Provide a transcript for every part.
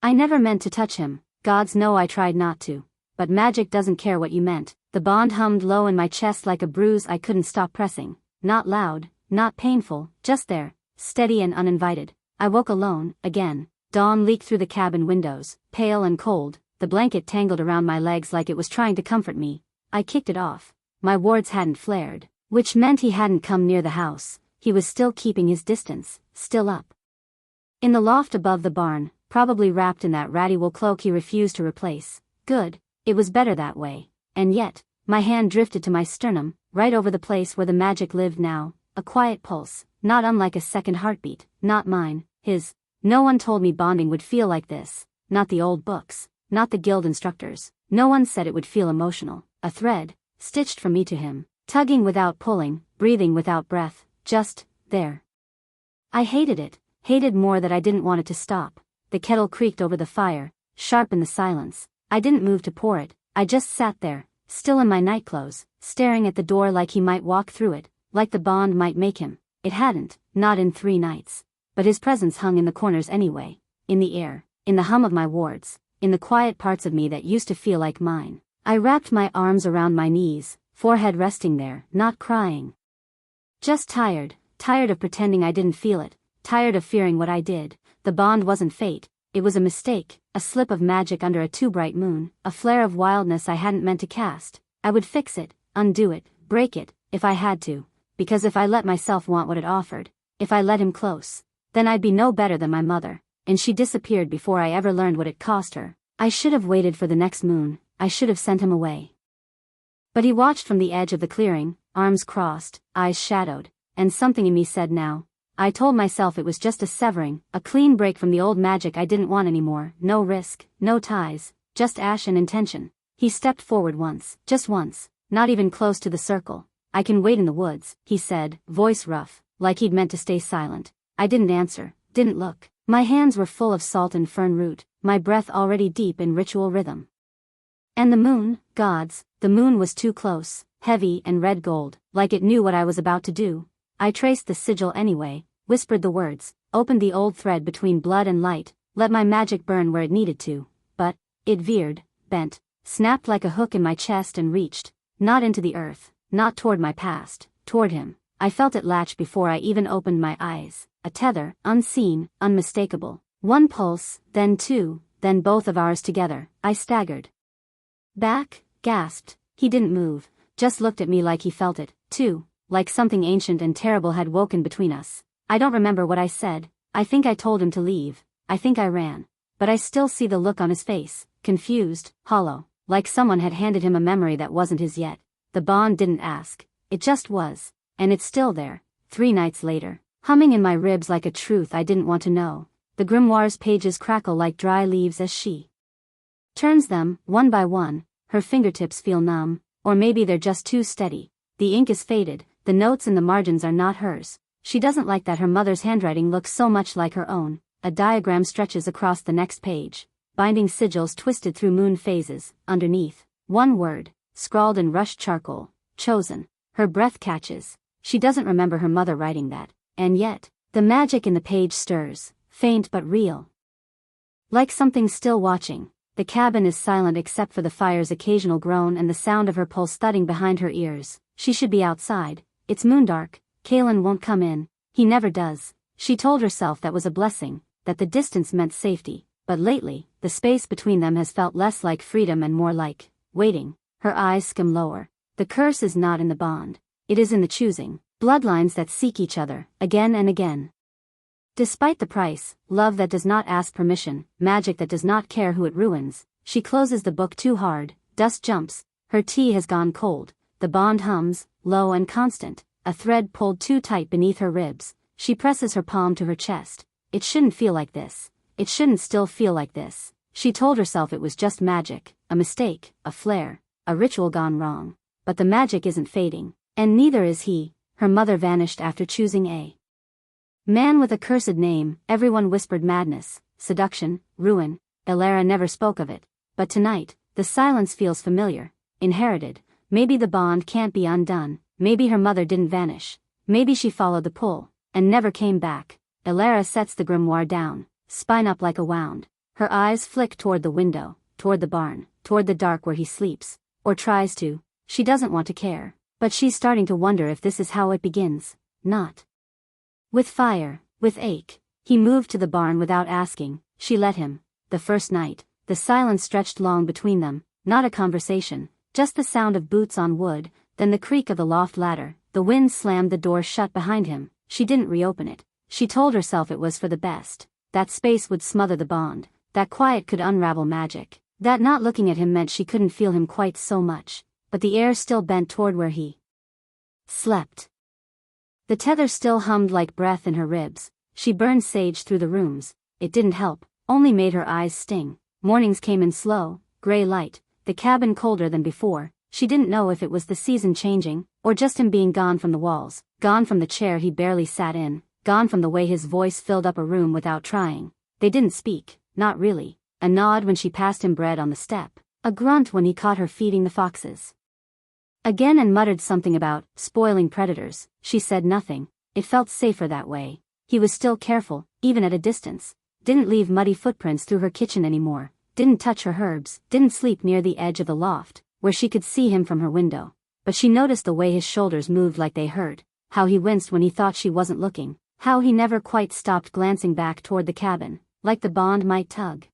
I never meant to touch him, gods know I tried not to. But magic doesn't care what you meant. The bond hummed low in my chest like a bruise I couldn't stop pressing. Not loud, not painful, just there, steady and uninvited. I woke alone, again. Dawn leaked through the cabin windows, pale and cold, the blanket tangled around my legs like it was trying to comfort me. I kicked it off. My wards hadn't flared, which meant he hadn't come near the house. He was still keeping his distance, still up. In the loft above the barn, probably wrapped in that ratty wool cloak he refused to replace. Good. It was better that way. And yet, my hand drifted to my sternum, right over the place where the magic lived now, a quiet pulse, not unlike a second heartbeat, not mine, his. No one told me bonding would feel like this, not the old books, not the guild instructors. No one said it would feel emotional. A thread, stitched from me to him, tugging without pulling, breathing without breath, just there. I hated it, hated more that I didn't want it to stop. The kettle creaked over the fire, sharp in the silence. I didn't move to pour it, I just sat there, still in my nightclothes, staring at the door like he might walk through it, like the bond might make him. It hadn't, not in 3 nights. But his presence hung in the corners anyway, in the air, in the hum of my wards, in the quiet parts of me that used to feel like mine. I wrapped my arms around my knees, forehead resting there, not crying. Just tired, tired of pretending I didn't feel it, tired of fearing what I did. The bond wasn't fate. It was a mistake, a slip of magic under a too bright moon, a flare of wildness I hadn't meant to cast. I would fix it, undo it, break it, if I had to. Because if I let myself want what it offered, if I let him close, then I'd be no better than my mother. And she disappeared before I ever learned what it cost her. I should have waited for the next moon, I should have sent him away. But he watched from the edge of the clearing, arms crossed, eyes shadowed, and something in me said now. I told myself it was just a severing, a clean break from the old magic I didn't want anymore. No risk, no ties, just ash and intention. He stepped forward once, just once, not even close to the circle. I can wait in the woods, he said, voice rough, like he'd meant to stay silent. I didn't answer, didn't look. My hands were full of salt and fern root, my breath already deep in ritual rhythm. And the moon, gods, the moon was too close, heavy and red gold, like it knew what I was about to do. I traced the sigil anyway, whispered the words, opened the old thread between blood and light, let my magic burn where it needed to. But it veered, bent, snapped like a hook in my chest and reached, not into the earth, not toward my past, toward him. I felt it latch before I even opened my eyes, a tether, unseen, unmistakable. 1 pulse, then 2, then both of ours together. I staggered back, gasped. He didn't move, just looked at me like he felt it, too. Like something ancient and terrible had woken between us. I don't remember what I said. I think I told him to leave. I think I ran. But I still see the look on his face, confused, hollow, like someone had handed him a memory that wasn't his yet. The bond didn't ask. It just was. And it's still there, 3 nights later, humming in my ribs like a truth I didn't want to know. The grimoire's pages crackle like dry leaves as she turns them, one by one. Her fingertips feel numb, or maybe they're just too steady. The ink is faded. The notes in the margins are not hers. She doesn't like that her mother's handwriting looks so much like her own. A diagram stretches across the next page, binding sigils twisted through moon phases. Underneath, 1 word, scrawled in rushed charcoal, chosen. Her breath catches. She doesn't remember her mother writing that. And yet, the magic in the page stirs, faint but real. Like something still watching. The cabin is silent except for the fire's occasional groan and the sound of her pulse thudding behind her ears. She should be outside. It's moondark. Kalen won't come in. He never does. She told herself that was a blessing, that the distance meant safety. But lately, the space between them has felt less like freedom and more like waiting. Her eyes skim lower. The curse is not in the bond. It is in the choosing. Bloodlines that seek each other, again and again. Despite the price, love that does not ask permission, magic that does not care who it ruins. She closes the book too hard. Dust jumps. Her tea has gone cold. The bond hums, low and constant, a thread pulled too tight beneath her ribs. She presses her palm to her chest. It shouldn't feel like this. It shouldn't still feel like this. She told herself it was just magic, a mistake, a flare, a ritual gone wrong. But the magic isn't fading, and neither is he. Her mother vanished after choosing a man with a cursed name. Everyone whispered madness, seduction, ruin. Elara never spoke of it. But tonight, the silence feels familiar, inherited. Maybe the bond can't be undone. Maybe her mother didn't vanish. Maybe she followed the pull, and never came back. Elara sets the grimoire down, spine up like a wound. Her eyes flick toward the window, toward the barn, toward the dark where he sleeps, or tries to. She doesn't want to care, but she's starting to wonder if this is how it begins. Not with fire, with ache. He moved to the barn without asking. She let him. The first night, the silence stretched long between them, not a conversation, just the sound of boots on wood, then the creak of the loft ladder. The wind slammed the door shut behind him. She didn't reopen it. She told herself it was for the best. That space would smother the bond. That quiet could unravel magic. That not looking at him meant she couldn't feel him quite so much. But the air still bent toward where he slept. The tether still hummed like breath in her ribs. She burned sage through the rooms. It didn't help, only made her eyes sting. Mornings came in slow, gray light, the cabin colder than before. She didn't know if it was the season changing, or just him being gone from the walls, gone from the chair he barely sat in, gone from the way his voice filled up a room without trying. They didn't speak, not really. A nod when she passed him bread on the step, a grunt when he caught her feeding the foxes. Again and muttered something about spoiling predators. She said nothing. It felt safer that way. He was still careful, even at a distance. Didn't leave muddy footprints through her kitchen anymore. Didn't touch her herbs. Didn't sleep near the edge of the loft, where she could see him from her window. But she noticed the way his shoulders moved like they hurt, how he winced when he thought she wasn't looking, how he never quite stopped glancing back toward the cabin, like the bond might tug.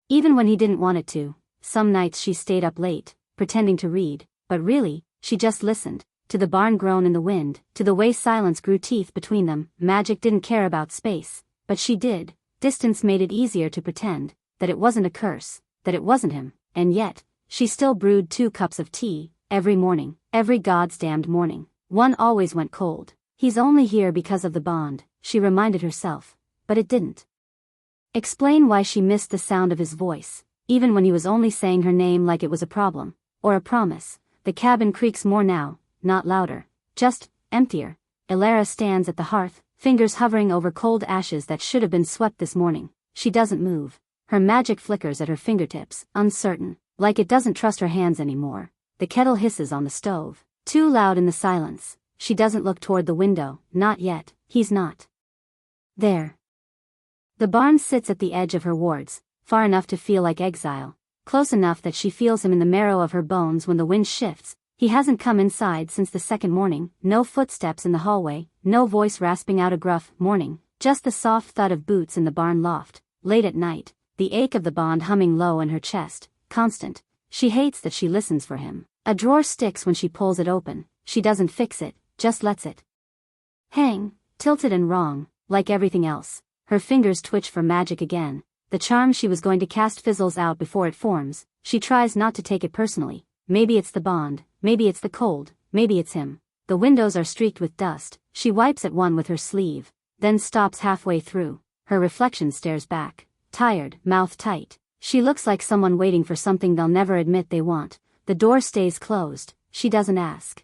Even when he didn't want it to. Some nights she stayed up late, pretending to read, but really, she just listened, to the barn groan in the wind, to the way silence grew teeth between them. Magic didn't care about space, but she did. Distance made it easier to pretend that it wasn't a curse, that it wasn't him, and yet, she still brewed 2 cups of tea, every morning, every goddamned morning. One always went cold. He's only here because of the bond, she reminded herself, but it didn't explain why she missed the sound of his voice, even when he was only saying her name like it was a problem, or a promise. The cabin creaks more now, not louder, just emptier. Elara stands at the hearth, fingers hovering over cold ashes that should have been swept this morning. She doesn't move. Her magic flickers at her fingertips, uncertain, like it doesn't trust her hands anymore. The kettle hisses on the stove, too loud in the silence. She doesn't look toward the window, not yet. He's not there. The barn sits at the edge of her wards, far enough to feel like exile, close enough that she feels him in the marrow of her bones when the wind shifts. He hasn't come inside since the second morning. No footsteps in the hallway, no voice rasping out a gruff morning, just the soft thud of boots in the barn loft. Late at night, the ache of the bond humming low in her chest, constant. She hates that she listens for him. A drawer sticks when she pulls it open. She doesn't fix it, just lets it hang, tilted and wrong, like everything else. Her fingers twitch for magic again. The charm she was going to cast fizzles out before it forms. She tries not to take it personally. Maybe it's the bond, maybe it's the cold, maybe it's him. The windows are streaked with dust. She wipes at one with her sleeve, then stops halfway through. Her reflection stares back, tired, mouth tight. She looks like someone waiting for something they'll never admit they want. The door stays closed. She doesn't ask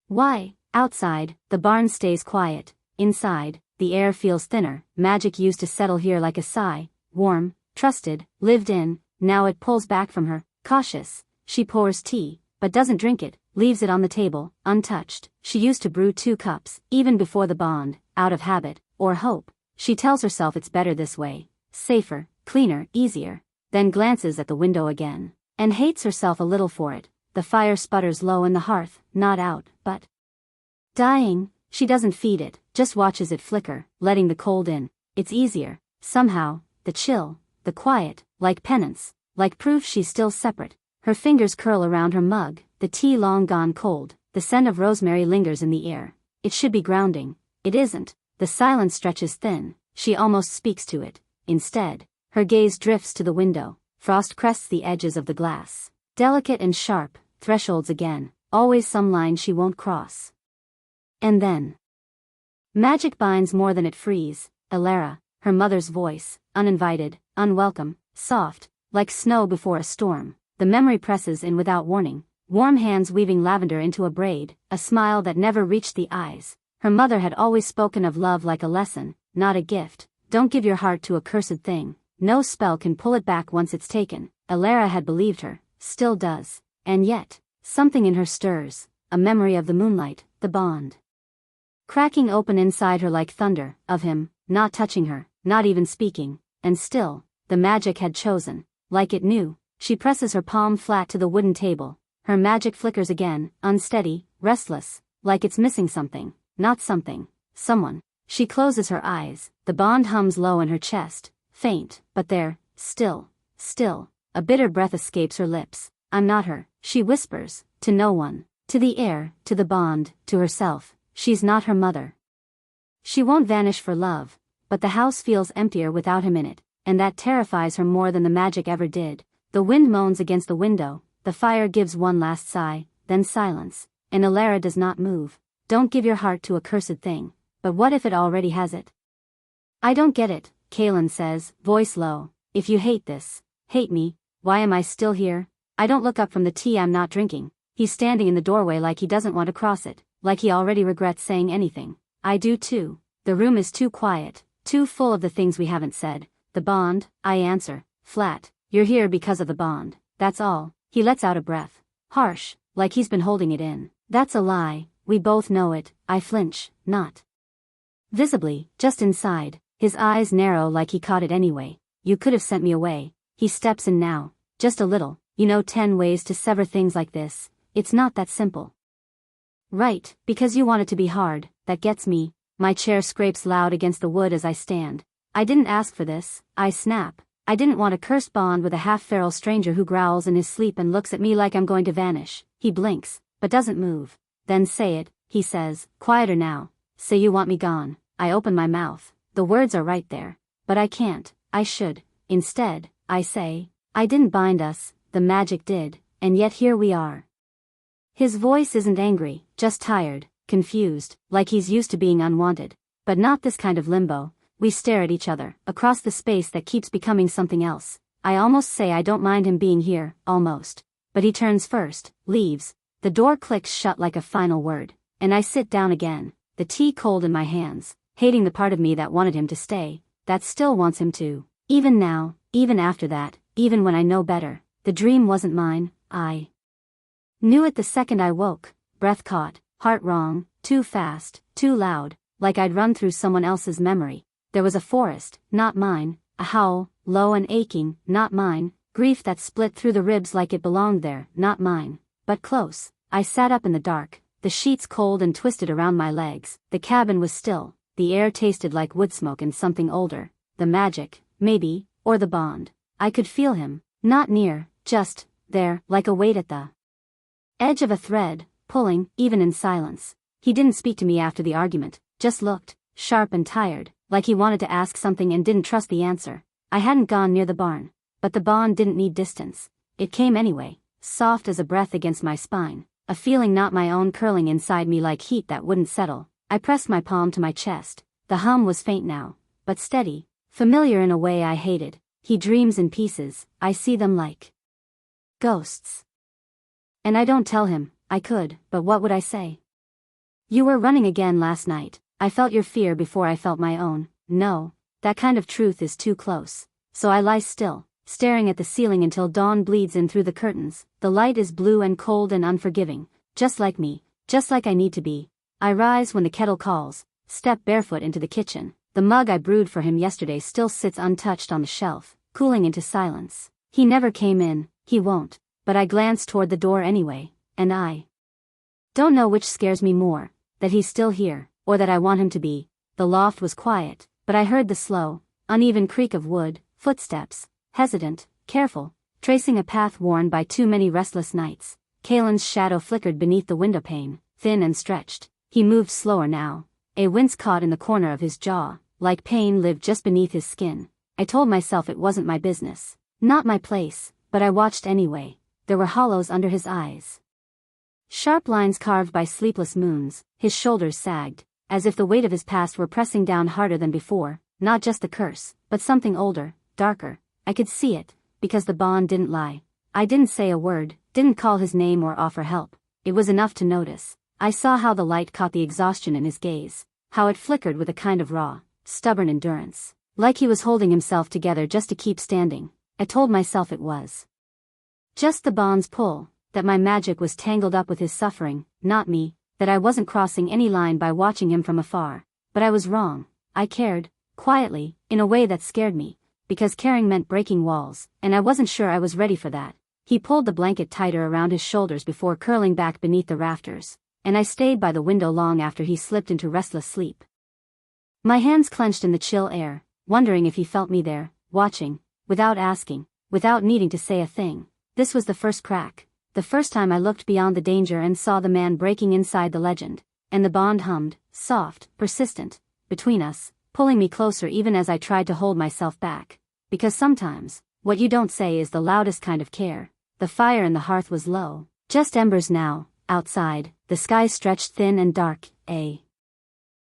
why. Outside, the barn stays quiet. Inside, the air feels thinner. Magic used to settle here like a sigh, warm, trusted, lived in. Now it pulls back from her, cautious. She pours tea, but doesn't drink it, leaves it on the table, untouched. She used to brew 2 cups, even before the bond, out of habit, or hope. She tells herself it's better this way, safer, cleaner, easier, then glances at the window again, and hates herself a little for it. The fire sputters low in the hearth, not out, but dying. She doesn't feed it, just watches it flicker, letting the cold in. It's easier, somehow, the chill, the quiet, like penance, like proof she's still separate. Her fingers curl around her mug, the tea long gone cold. The scent of rosemary lingers in the air. It should be grounding. It isn't. The silence stretches thin. She almost speaks to it. Instead, her gaze drifts to the window. Frost crests the edges of the glass. Delicate and sharp, thresholds again. Always some line she won't cross. And then magic binds more than it frees. Elara, her mother's voice, uninvited, unwelcome, soft, like snow before a storm. The memory presses in without warning. Warm hands weaving lavender into a braid, a smile that never reached the eyes. Her mother had always spoken of love like a lesson, not a gift. Don't give your heart to a cursed thing. No spell can pull it back once it's taken. Elara had believed her, still does. And yet, something in her stirs, a memory of the moonlight, the bond cracking open inside her like thunder, of him, not touching her, not even speaking, and still, the magic had chosen. Like it knew. She presses her palm flat to the wooden table. Her magic flickers again, unsteady, restless, like it's missing something. Not something. Someone. She closes her eyes. The bond hums low in her chest. Faint, but there, still. A bitter breath escapes her lips. I'm not her, she whispers, to no one. To the air, to the bond, to herself. She's not her mother. She won't vanish for love, but the house feels emptier without him in it, and that terrifies her more than the magic ever did. The wind moans against the window, the fire gives one last sigh, then silence, and Elara does not move. Don't give your heart to a cursed thing, but what if it already has it? I don't get it, Kalen says, voice low. If you hate this, hate me, why am I still here? I don't look up from the tea I'm not drinking. He's standing in the doorway like he doesn't want to cross it, like he already regrets saying anything. I do too. The room is too quiet, too full of the things we haven't said. The bond, I answer, flat. You're here because of the bond, that's all. He lets out a breath. Harsh, like he's been holding it in. That's a lie, we both know it. I flinch, not visibly, just inside. His eyes narrow like he caught it anyway. You could have sent me away. He steps in now. Just a little. 10 ways to sever things like this. It's not that simple. Right, because you want it to be hard. That gets me. My chair scrapes loud against the wood as I stand. I didn't ask for this. I snap. I didn't want a cursed bond with a half-feral stranger who growls in his sleep and looks at me like I'm going to vanish. He blinks, but doesn't move. Then say it, he says, quieter now. Say you want me gone. I open my mouth. The words are right there. But I can't. I should. Instead, I say, I didn't bind us, the magic did, and yet here we are. His voice isn't angry, just tired, confused, like he's used to being unwanted. But not this kind of limbo. We stare at each other, across the space that keeps becoming something else. I almost say I don't mind him being here, almost. But he turns first, leaves. The door clicks shut like a final word, and I sit down again, the tea cold in my hands, hating the part of me that wanted him to stay, that still wants him to. Even now, even after that, even when I know better, the dream wasn't mine. I knew it the second I woke, breath caught, heart wrong, too fast, too loud, like I'd run through someone else's memory. There was a forest, not mine, a howl, low and aching, not mine, grief that split through the ribs like it belonged there, not mine, but close. I sat up in the dark, the sheets cold and twisted around my legs. The cabin was still, the air tasted like wood smoke and something older, the magic, maybe, or the bond. I could feel him, not near, just there, like a weight at the edge of a thread, pulling, even in silence. He didn't speak to me after the argument, just looked, sharp and tired, like he wanted to ask something and didn't trust the answer. I hadn't gone near the barn, but the bond didn't need distance. It came anyway, soft as a breath against my spine, a feeling not my own curling inside me like heat that wouldn't settle. I pressed my palm to my chest. The hum was faint now, but steady, familiar in a way I hated. He dreams in pieces, I see them like ghosts. And I don't tell him. I could, but what would I say? You were running again last night. I felt your fear before I felt my own. No, that kind of truth is too close. So I lie still, staring at the ceiling until dawn bleeds in through the curtains. The light is blue and cold and unforgiving, just like me, just like I need to be. I rise when the kettle calls, step barefoot into the kitchen. The mug I brewed for him yesterday still sits untouched on the shelf, cooling into silence. He never came in, he won't, but I glance toward the door anyway, and I don't know which scares me more, that he's still here, or that I want him to be. The loft was quiet, but I heard the slow, uneven creak of wood, footsteps, hesitant, careful, tracing a path worn by too many restless nights. Kalen's shadow flickered beneath the windowpane, thin and stretched. He moved slower now. A wince caught in the corner of his jaw, like pain lived just beneath his skin. I told myself it wasn't my business, not my place, but I watched anyway. There were hollows under his eyes, sharp lines carved by sleepless moons. His shoulders sagged, as if the weight of his past were pressing down harder than before, not just the curse, but something older, darker. I could see it, because the bond didn't lie. I didn't say a word, didn't call his name or offer help. It was enough to notice. I saw how the light caught the exhaustion in his gaze, how it flickered with a kind of raw, stubborn endurance, like he was holding himself together just to keep standing. I told myself it was just the bond's pull, that my magic was tangled up with his suffering, not me, that I wasn't crossing any line by watching him from afar. But I was wrong. I cared, quietly, in a way that scared me. because caring meant breaking walls, and I wasn't sure I was ready for that. He pulled the blanket tighter around his shoulders before curling back beneath the rafters, and I stayed by the window long after he slipped into restless sleep. My hands clenched in the chill air, wondering if he felt me there, watching, without asking, without needing to say a thing. This was the first crack, the first time I looked beyond the danger and saw the man breaking inside the legend, and the bond hummed, soft, persistent, between us, pulling me closer even as I tried to hold myself back. Because sometimes, what you don't say is the loudest kind of care. The fire in the hearth was low, just embers now. Outside, the sky stretched thin and dark, a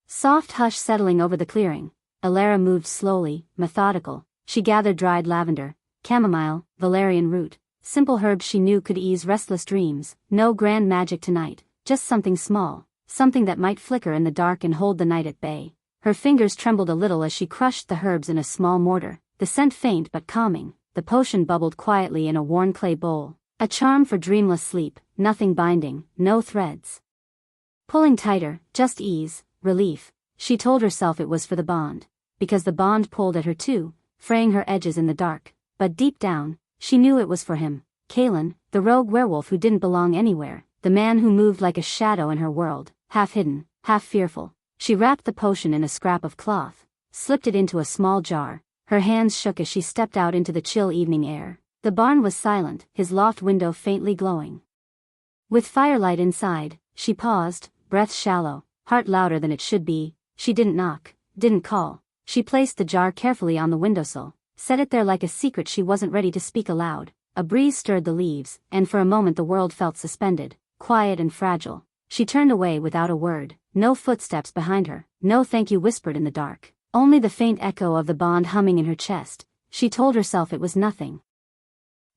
soft hush settling over the clearing. Elara moved slowly, methodical. She gathered dried lavender, chamomile, valerian root, simple herbs she knew could ease restless dreams. No grand magic tonight, just something small, something that might flicker in the dark and hold the night at bay. Her fingers trembled a little as she crushed the herbs in a small mortar, the scent faint but calming. The potion bubbled quietly in a worn clay bowl. A charm for dreamless sleep, nothing binding, no threads pulling tighter, just ease, relief. She told herself it was for the bond, because the bond pulled at her too, fraying her edges in the dark. But deep down, she knew it was for him, Kalen, the rogue werewolf who didn't belong anywhere, the man who moved like a shadow in her world, half hidden, half fearful. She wrapped the potion in a scrap of cloth, slipped it into a small jar. Her hands shook as she stepped out into the chill evening air. The barn was silent, his loft window faintly glowing with firelight inside. She paused, breath shallow, heart louder than it should be. She didn't knock, didn't call. She placed the jar carefully on the windowsill, set it there like a secret she wasn't ready to speak aloud. A breeze stirred the leaves, and for a moment the world felt suspended, quiet and fragile. She turned away without a word, no footsteps behind her, no thank you whispered in the dark. Only the faint echo of the bond humming in her chest. She told herself it was nothing.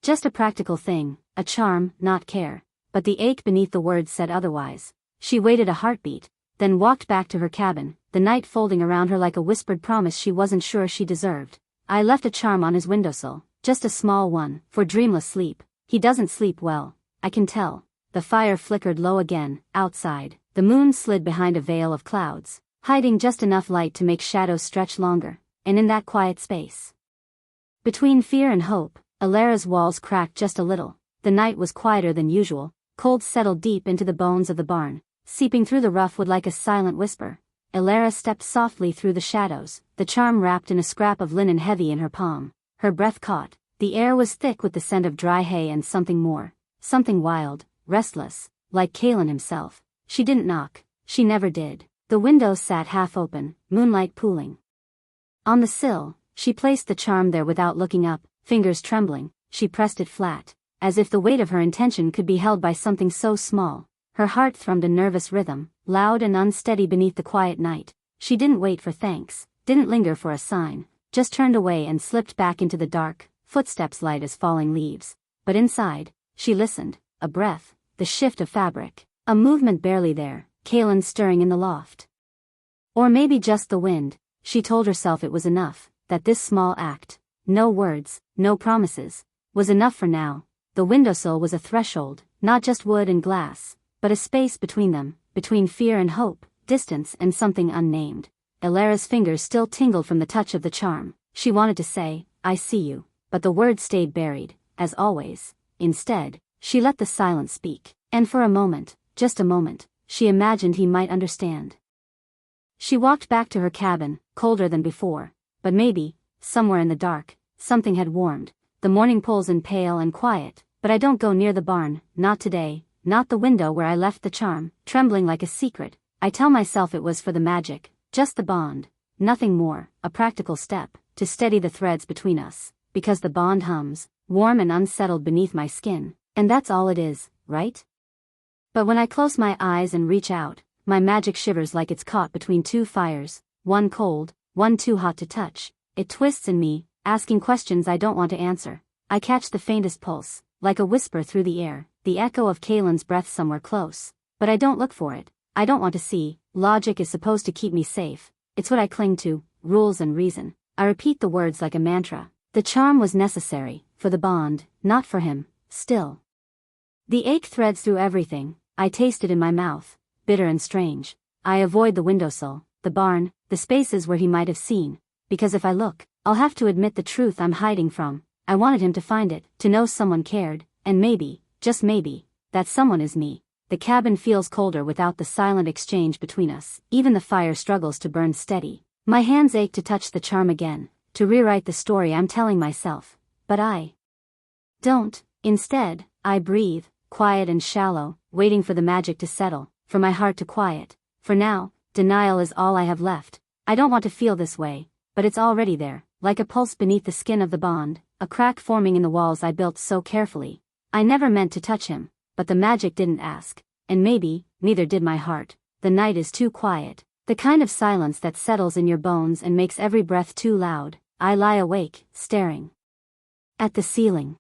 Just a practical thing, a charm, not care. But the ache beneath the words said otherwise. She waited a heartbeat, then walked back to her cabin, the night folding around her like a whispered promise she wasn't sure she deserved. I left a charm on his windowsill, just a small one, for dreamless sleep. He doesn't sleep well, I can tell. The fire flickered low again. Outside, the moon slid behind a veil of clouds, hiding just enough light to make shadows stretch longer, and in that quiet space, between fear and hope, Elara's walls cracked just a little. The night was quieter than usual, cold settled deep into the bones of the barn, seeping through the rough wood like a silent whisper. Elara stepped softly through the shadows, the charm wrapped in a scrap of linen heavy in her palm. Her breath caught, the air was thick with the scent of dry hay and something more, something wild, restless, like Kalen himself. She didn't knock, she never did. The window sat half open, moonlight pooling on the sill. She placed the charm there without looking up, fingers trembling. She pressed it flat, as if the weight of her intention could be held by something so small. Her heart thrummed a nervous rhythm, loud and unsteady beneath the quiet night. She didn't wait for thanks, didn't linger for a sign, just turned away and slipped back into the dark, footsteps light as falling leaves. But inside, she listened, a breath, the shift of fabric, a movement barely there, Kalen stirring in the loft. Or maybe just the wind. She told herself it was enough, that this small act, no words, no promises, was enough for now. The windowsill was a threshold, not just wood and glass, but a space between them, between fear and hope, distance and something unnamed. Elara's fingers still tingled from the touch of the charm. She wanted to say, I see you, but the words stayed buried, as always. Instead, she let the silence speak, and for a moment, just a moment, she imagined he might understand. She walked back to her cabin, colder than before, but maybe, somewhere in the dark, something had warmed. The morning pulls in pale and quiet, but I don't go near the barn, not today, not the window where I left the charm, trembling like a secret. I tell myself it was for the magic, just the bond, nothing more, a practical step, to steady the threads between us, because the bond hums, warm and unsettled beneath my skin, and that's all it is, right? But when I close my eyes and reach out, my magic shivers like it's caught between two fires, one cold, one too hot to touch. It twists in me, asking questions I don't want to answer. I catch the faintest pulse, like a whisper through the air, the echo of Kalen's breath somewhere close. But I don't look for it. I don't want to see. Logic is supposed to keep me safe. It's what I cling to, rules and reason. I repeat the words like a mantra. The charm was necessary, for the bond, not for him, still. The ache threads through everything. I taste it in my mouth, bitter and strange. I avoid the windowsill, the barn, the spaces where he might have seen, because if I look, I'll have to admit the truth I'm hiding from. I wanted him to find it, to know someone cared, and maybe, just maybe, that someone is me. The cabin feels colder without the silent exchange between us. Even the fire struggles to burn steady. My hands ache to touch the charm again, to rewrite the story I'm telling myself. But I don't. Instead, I breathe, quiet and shallow, waiting for the magic to settle, for my heart to quiet. For now, denial is all I have left. I don't want to feel this way, but it's already there, like a pulse beneath the skin of the bond, a crack forming in the walls I built so carefully. I never meant to touch him, but the magic didn't ask, and maybe, neither did my heart. The night is too quiet, the kind of silence that settles in your bones and makes every breath too loud. I lie awake, staring at the ceiling,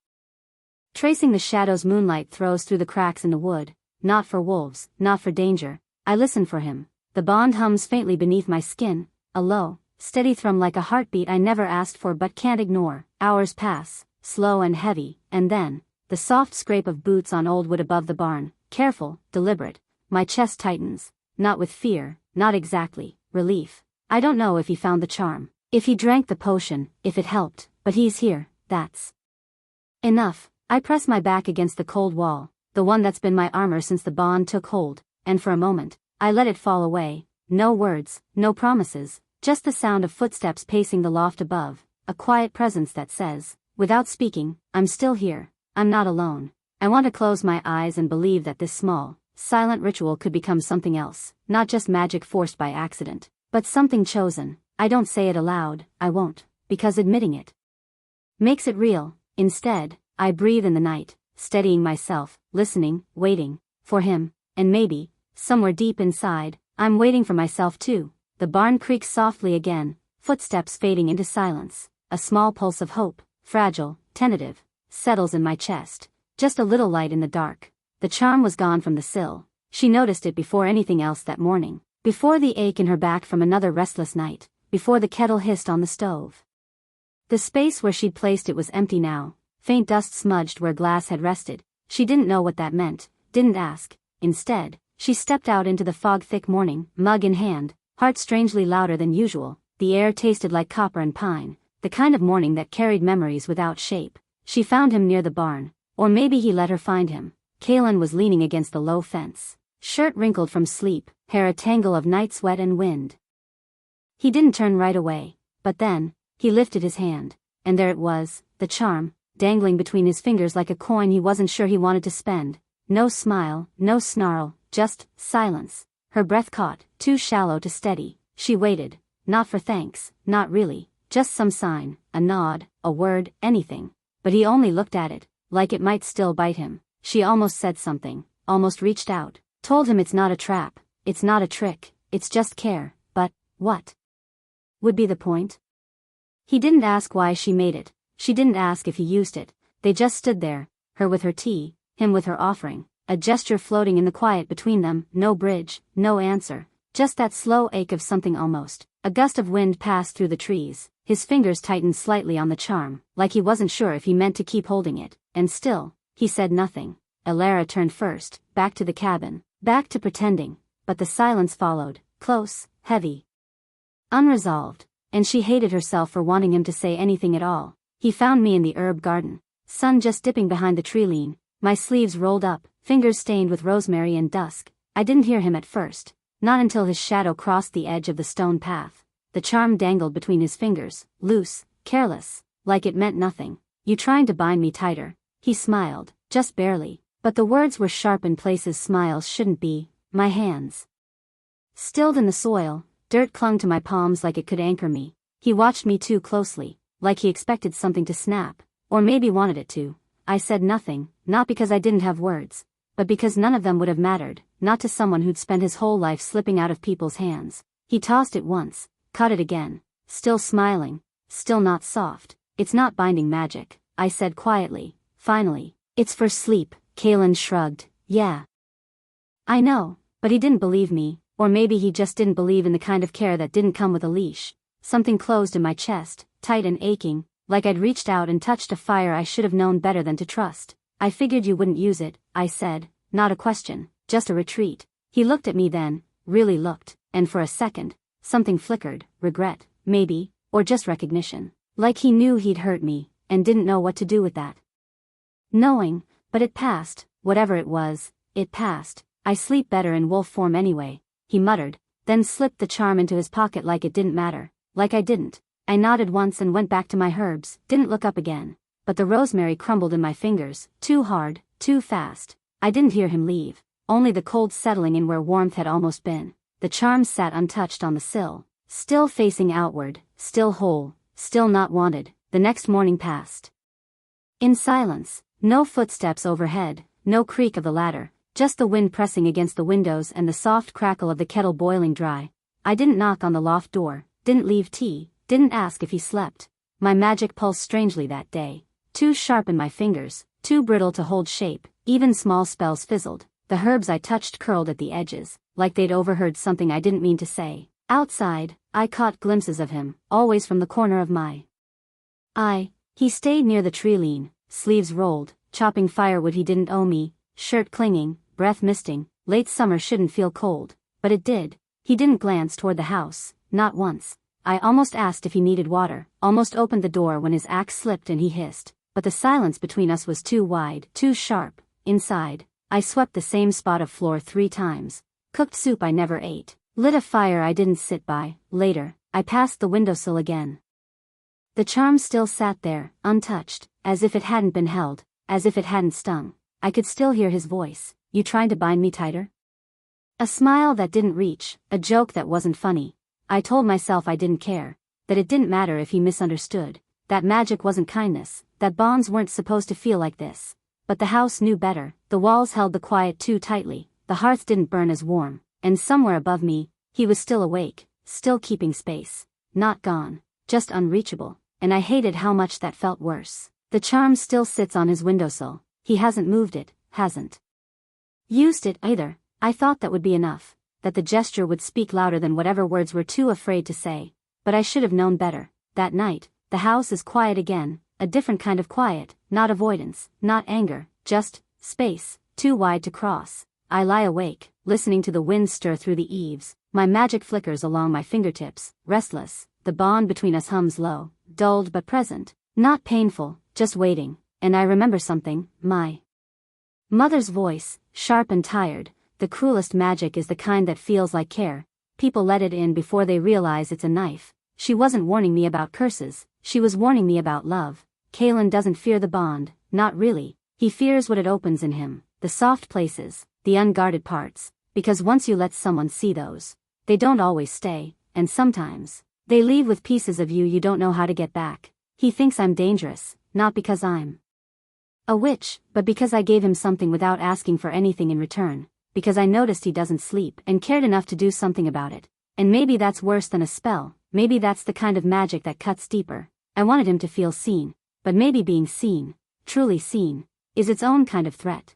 tracing the shadows moonlight throws through the cracks in the wood. Not for wolves, not for danger. I listen for him. The bond hums faintly beneath my skin, a low, steady thrum like a heartbeat I never asked for but can't ignore. Hours pass, slow and heavy, and then, the soft scrape of boots on old wood above the barn, careful, deliberate. My chest tightens, not with fear, not exactly, relief. I don't know if he found the charm, if he drank the potion, if it helped, but he's here, that's enough. I press my back against the cold wall, the one that's been my armor since the bond took hold, and for a moment, I let it fall away. No words, no promises, just the sound of footsteps pacing the loft above, a quiet presence that says, without speaking, I'm still here. I'm not alone. I want to close my eyes and believe that this small, silent ritual could become something else, not just magic forced by accident, but something chosen. I don't say it aloud, I won't, because admitting it makes it real. Instead, I breathe in the night, steadying myself, listening, waiting, for him, and maybe, somewhere deep inside, I'm waiting for myself too. The barn creaks softly again, footsteps fading into silence. A small pulse of hope, fragile, tentative, settles in my chest, just a little light in the dark. The charm was gone from the sill. She noticed it before anything else that morning, before the ache in her back from another restless night, before the kettle hissed on the stove. The space where she'd placed it was empty now, faint dust smudged where glass had rested. She didn't know what that meant, didn't ask. Instead, she stepped out into the fog-thick morning, mug in hand, heart strangely louder than usual. The air tasted like copper and pine, the kind of morning that carried memories without shape. She found him near the barn, or maybe he let her find him. Kalen was leaning against the low fence, shirt wrinkled from sleep, hair a tangle of night sweat and wind. He didn't turn right away, but then, he lifted his hand, and there it was, the charm, dangling between his fingers like a coin he wasn't sure he wanted to spend. No smile, no snarl, just silence. Her breath caught, too shallow to steady. She waited, not for thanks, not really, just some sign, a nod, a word, anything. But he only looked at it, like it might still bite him. She almost said something, almost reached out, told him it's not a trap, it's not a trick, it's just care. But what would be the point? He didn't ask why she made it, she didn't ask if he used it. They just stood there, her with her tea, him with her offering, a gesture floating in the quiet between them. No bridge, no answer, just that slow ache of something almost. A gust of wind passed through the trees. His fingers tightened slightly on the charm, like he wasn't sure if he meant to keep holding it, and still, he said nothing. Elara turned first, back to the cabin, back to pretending, but the silence followed, close, heavy, unresolved, and she hated herself for wanting him to say anything at all. He found me in the herb garden, sun just dipping behind the tree lean, my sleeves rolled up, fingers stained with rosemary and dusk. I didn't hear him at first, not until his shadow crossed the edge of the stone path. The charm dangled between his fingers, loose, careless, like it meant nothing. You trying to bind me tighter? He smiled, just barely, but the words were sharp in places smiles shouldn't be. My hands stilled in the soil, dirt clung to my palms like it could anchor me. He watched me too closely, like he expected something to snap, or maybe wanted it to. I said nothing, not because I didn't have words, but because none of them would have mattered, not to someone who'd spent his whole life slipping out of people's hands. He tossed it once, caught it again, still smiling, still not soft. It's not binding magic, I said quietly, finally. It's for sleep. Kalen shrugged. Yeah, I know, but he didn't believe me, or maybe he just didn't believe in the kind of care that didn't come with a leash. Something closed in my chest, tight and aching, like I'd reached out and touched a fire I should have known better than to trust. I figured you wouldn't use it, I said, not a question, just a retreat. He looked at me then, really looked, and for a second, something flickered, regret, maybe, or just recognition. Like he knew he'd hurt me, and didn't know what to do with that. Knowing, but it passed, whatever it was, it passed. I sleep better in wolf form anyway, he muttered, then slipped the charm into his pocket like it didn't matter, like I didn't. I nodded once and went back to my herbs, didn't look up again. But the rosemary crumbled in my fingers, too hard, too fast. I didn't hear him leave, only the cold settling in where warmth had almost been. The charm sat untouched on the sill, still facing outward, still whole, still not wanted. The next morning passed. In silence, no footsteps overhead, no creak of the ladder, just the wind pressing against the windows and the soft crackle of the kettle boiling dry. I didn't knock on the loft door, didn't leave tea, didn't ask if he slept. My magic pulsed strangely that day. Too sharp in my fingers, too brittle to hold shape, even small spells fizzled. The herbs I touched curled at the edges, like they'd overheard something I didn't mean to say. Outside, I caught glimpses of him, always from the corner of my eye. He stayed near the tree lean, sleeves rolled, chopping firewood he didn't owe me, shirt clinging, breath misting. Late summer shouldn't feel cold, but it did. He didn't glance toward the house, not once. I almost asked if he needed water, almost opened the door when his axe slipped and he hissed. But the silence between us was too wide, too sharp. Inside, I swept the same spot of floor 3 times. Cooked soup I never ate. Lit a fire I didn't sit by. Later, I passed the windowsill again. The charm still sat there, untouched, as if it hadn't been held, as if it hadn't stung. I could still hear his voice. You trying to bind me tighter? A smile that didn't reach, a joke that wasn't funny. I told myself I didn't care, that it didn't matter if he misunderstood, that magic wasn't kindness, that bonds weren't supposed to feel like this. But the house knew better. The walls held the quiet too tightly, the hearth didn't burn as warm, and somewhere above me, he was still awake, still keeping space. Not gone, just unreachable, and I hated how much that felt worse. The charm still sits on his windowsill. He hasn't moved it, hasn't used it either. I thought that would be enough, that the gesture would speak louder than whatever words were too afraid to say. But I should have known better. That night, the house is quiet again, a different kind of quiet, not avoidance, not anger, just space, too wide to cross. I lie awake, listening to the wind stir through the eaves, my magic flickers along my fingertips, restless. The bond between us hums low, dulled but present, not painful, just waiting. And I remember something, my mother's voice, sharp and tired. The cruelest magic is the kind that feels like care. People let it in before they realize it's a knife. She wasn't warning me about curses, she was warning me about love. Kalen doesn't fear the bond, not really. He fears what it opens in him, the soft places, the unguarded parts, because once you let someone see those, they don't always stay, and sometimes, they leave with pieces of you don't know how to get back. He thinks I'm dangerous, not because I'm a witch, but because I gave him something without asking for anything in return, because I noticed he doesn't sleep and cared enough to do something about it. And maybe that's worse than a spell, maybe that's the kind of magic that cuts deeper. I wanted him to feel seen, but maybe being seen, truly seen, is its own kind of threat.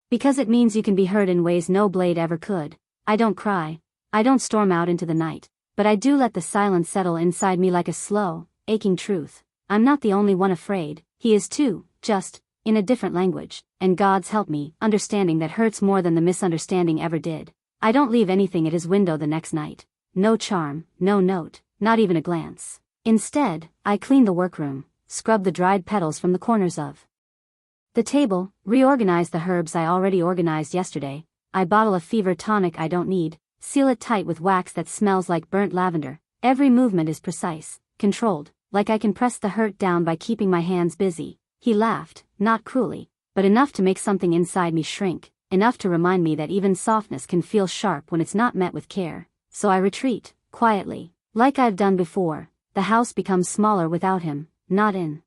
Because it means you can be hurt in ways no blade ever could. I don't cry, I don't storm out into the night, but I do let the silence settle inside me like a slow, aching truth. I'm not the only one afraid, he is too, just in a different language, and God's help me, understanding that hurts more than the misunderstanding ever did. I don't leave anything at his window the next night. No charm, no note, not even a glance. Instead, I clean the workroom, scrub the dried petals from the corners of the table, reorganize the herbs I already organized yesterday. I bottle a fever tonic I don't need, seal it tight with wax that smells like burnt lavender. Every movement is precise, controlled, like I can press the hurt down by keeping my hands busy. He laughed, not cruelly, but enough to make something inside me shrink, enough to remind me that even softness can feel sharp when it's not met with care. So I retreat, quietly, like I've done before. The house becomes smaller without him, not in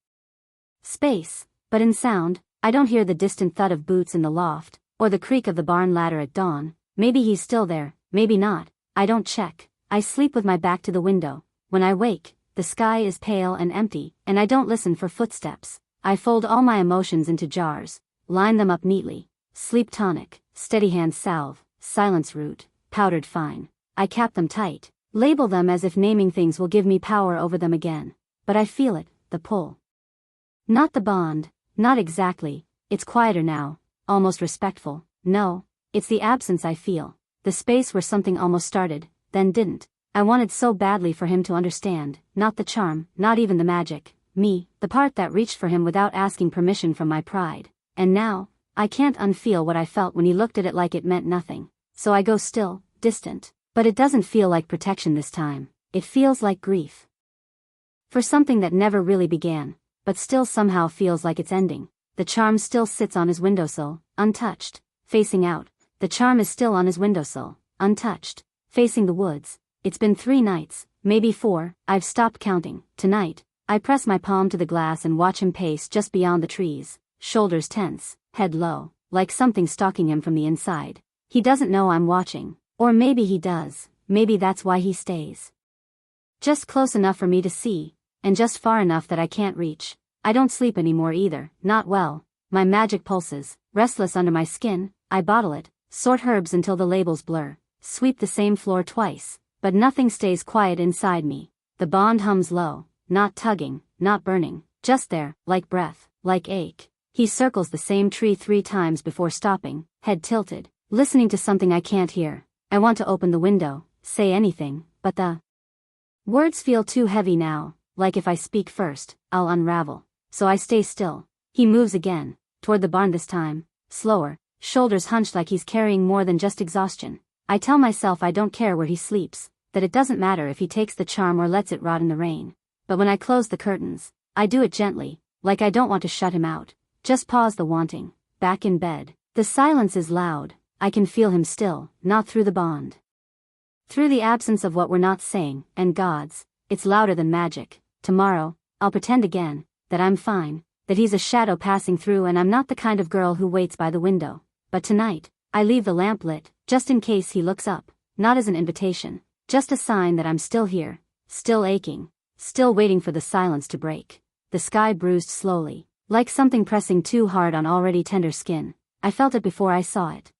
space, but in sound. I don't hear the distant thud of boots in the loft, or the creak of the barn ladder at dawn. Maybe he's still there, maybe not. I don't check. I sleep with my back to the window. When I wake, the sky is pale and empty, and I don't listen for footsteps. I fold all my emotions into jars, line them up neatly. Sleep tonic, steady hand salve, silence root, powdered fine. I cap them tight, label them as if naming things will give me power over them again. But I feel it, the pull. Not the bond, not exactly. It's quieter now, almost respectful. No, it's the absence I feel. The space where something almost started, then didn't. I wanted so badly for him to understand, not the charm, not even the magic, me, the part that reached for him without asking permission from my pride. And now, I can't unfeel what I felt when he looked at it like it meant nothing. So I go still, distant. But it doesn't feel like protection this time. It feels like grief. For something that never really began, but still somehow feels like it's ending. The charm still sits on his windowsill, untouched, facing out. The charm is still on his windowsill, untouched, facing the woods. It's been 3 nights, maybe 4, I've stopped counting. Tonight, I press my palm to the glass and watch him pace just beyond the trees, shoulders tense, head low, like something stalking him from the inside. He doesn't know I'm watching, or maybe he does, maybe that's why he stays. Just close enough for me to see, and just far enough that I can't reach. I don't sleep anymore either, not well. My magic pulses, restless under my skin. I bottle it, sort herbs until the labels blur, sweep the same floor twice, but nothing stays quiet inside me. The bond hums low, not tugging, not burning, just there, like breath, like ache. He circles the same tree 3 times before stopping, head tilted, listening to something I can't hear. I want to open the window, say anything, but the words feel too heavy now, like if I speak first, I'll unravel. So I stay still. He moves again, toward the barn this time, slower, shoulders hunched like he's carrying more than just exhaustion. I tell myself I don't care where he sleeps, that it doesn't matter if he takes the charm or lets it rot in the rain. But when I close the curtains, I do it gently, like I don't want to shut him out. Just pause the wanting. Back in bed. The silence is loud. I can feel him still, not through the bond. Through the absence of what we're not saying, and God's, it's louder than magic. Tomorrow, I'll pretend again, that I'm fine, that he's a shadow passing through and I'm not the kind of girl who waits by the window. But tonight, I leave the lamp lit, just in case he looks up, not as an invitation, just a sign that I'm still here, still aching, still waiting for the silence to break. The sky bruised slowly, like something pressing too hard on already tender skin. I felt it before I saw it.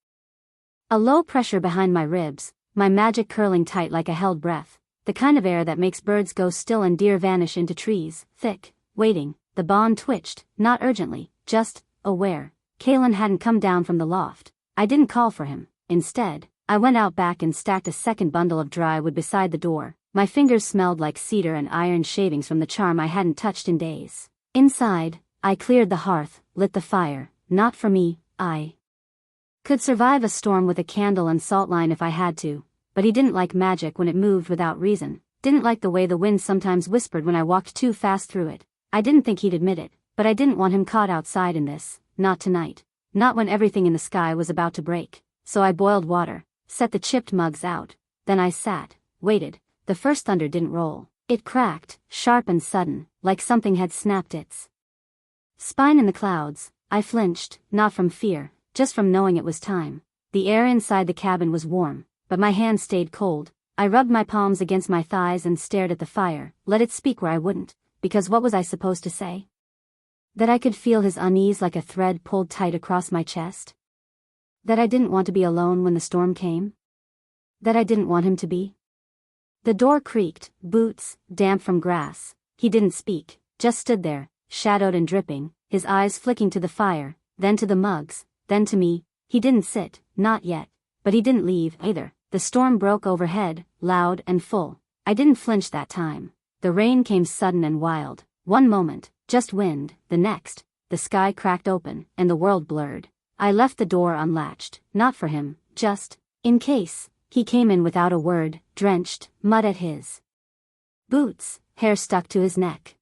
A low pressure behind my ribs, my magic curling tight like a held breath, the kind of air that makes birds go still and deer vanish into trees, thick, waiting. The bond twitched, not urgently, just, aware. Kalen hadn't come down from the loft. I didn't call for him. Instead, I went out back and stacked a second bundle of dry wood beside the door. My fingers smelled like cedar and iron shavings from the charm I hadn't touched in days. Inside, I cleared the hearth, lit the fire. Not for me. I could survive a storm with a candle and salt line if I had to, but he didn't like magic when it moved without reason, didn't like the way the wind sometimes whispered when I walked too fast through it. I didn't think he'd admit it, but I didn't want him caught outside in this, not tonight, not when everything in the sky was about to break. So I boiled water, set the chipped mugs out, then I sat, waited. The first thunder didn't roll. It cracked, sharp and sudden, like something had snapped its spine in the clouds. I flinched, not from fear, just from knowing it was time. The air inside the cabin was warm, but my hands stayed cold. I rubbed my palms against my thighs and stared at the fire, let it speak where I wouldn't, because what was I supposed to say? That I could feel his unease like a thread pulled tight across my chest? That I didn't want to be alone when the storm came? That I didn't want him to be? The door creaked, boots, damp from grass. He didn't speak, just stood there, shadowed and dripping, his eyes flicking to the fire, then to the mugs, then to me. He didn't sit, not yet, but he didn't leave either. The storm broke overhead, loud and full. I didn't flinch that time. The rain came sudden and wild. One moment, just wind. The next, the sky cracked open, and the world blurred. I left the door unlatched, not for him, just in case. He came in without a word, drenched, mud at his boots, hair stuck to his neck.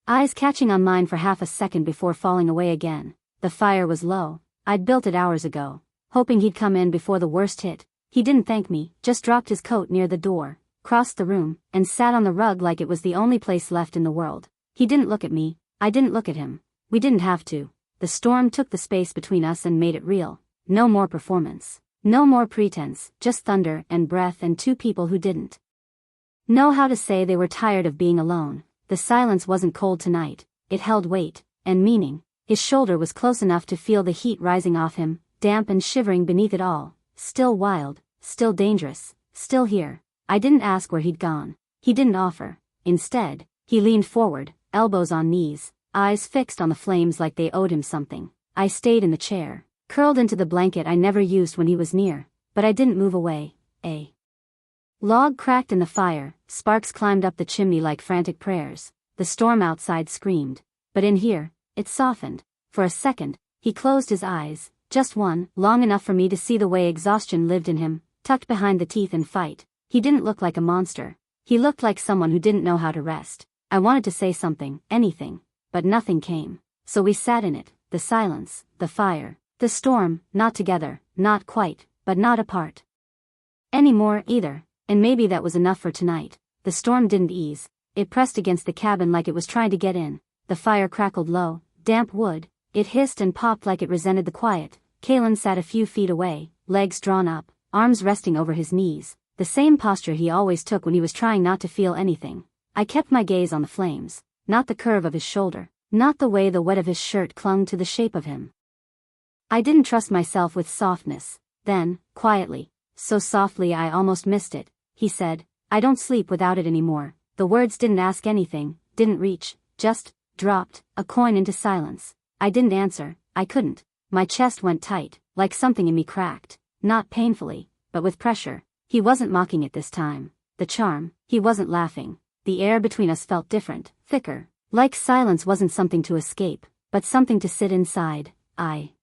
Eyes catching on mine for half a second before falling away again. The fire was low. I'd built it hours ago, hoping he'd come in before the worst hit. He didn't thank me, just dropped his coat near the door, crossed the room, and sat on the rug like it was the only place left in the world. He didn't look at me, I didn't look at him. We didn't have to. The storm took the space between us and made it real. No more performance. No more pretense, just thunder and breath and 2 people who didn't know how to say they were tired of being alone. The silence wasn't cold tonight, it held weight and meaning. His shoulder was close enough to feel the heat rising off him, damp and shivering beneath it all. Still wild, still dangerous, still here. I didn't ask where he'd gone. He didn't offer. Instead, he leaned forward, elbows on knees, eyes fixed on the flames like they owed him something. I stayed in the chair, curled into the blanket I never used when he was near, but I didn't move away. Log cracked in the fire, sparks climbed up the chimney like frantic prayers. The storm outside screamed. But in here, it softened. For a second, he closed his eyes, just one, long enough for me to see the way exhaustion lived in him, tucked behind the teeth and fight. He didn't look like a monster. He looked like someone who didn't know how to rest. I wanted to say something, anything, but nothing came. So we sat in it, the silence, the fire, the storm, not together, not quite, but not apart anymore either, and maybe that was enough for tonight. The storm didn't ease. It pressed against the cabin like it was trying to get in. The fire crackled low, damp wood. It hissed and popped like it resented the quiet. Kalen sat a few feet away, legs drawn up, arms resting over his knees, the same posture he always took when he was trying not to feel anything. I kept my gaze on the flames, not the curve of his shoulder, not the way the wet of his shirt clung to the shape of him. I didn't trust myself with softness. Then, quietly, so softly I almost missed it, he said, "I don't sleep without it anymore." The words didn't ask anything, didn't reach, just dropped, a coin into silence. I didn't answer, I couldn't. My chest went tight, like something in me cracked, not painfully, but with pressure. He wasn't mocking it this time. The charm, he wasn't laughing. The air between us felt different, thicker, like silence wasn't something to escape, but something to sit inside. I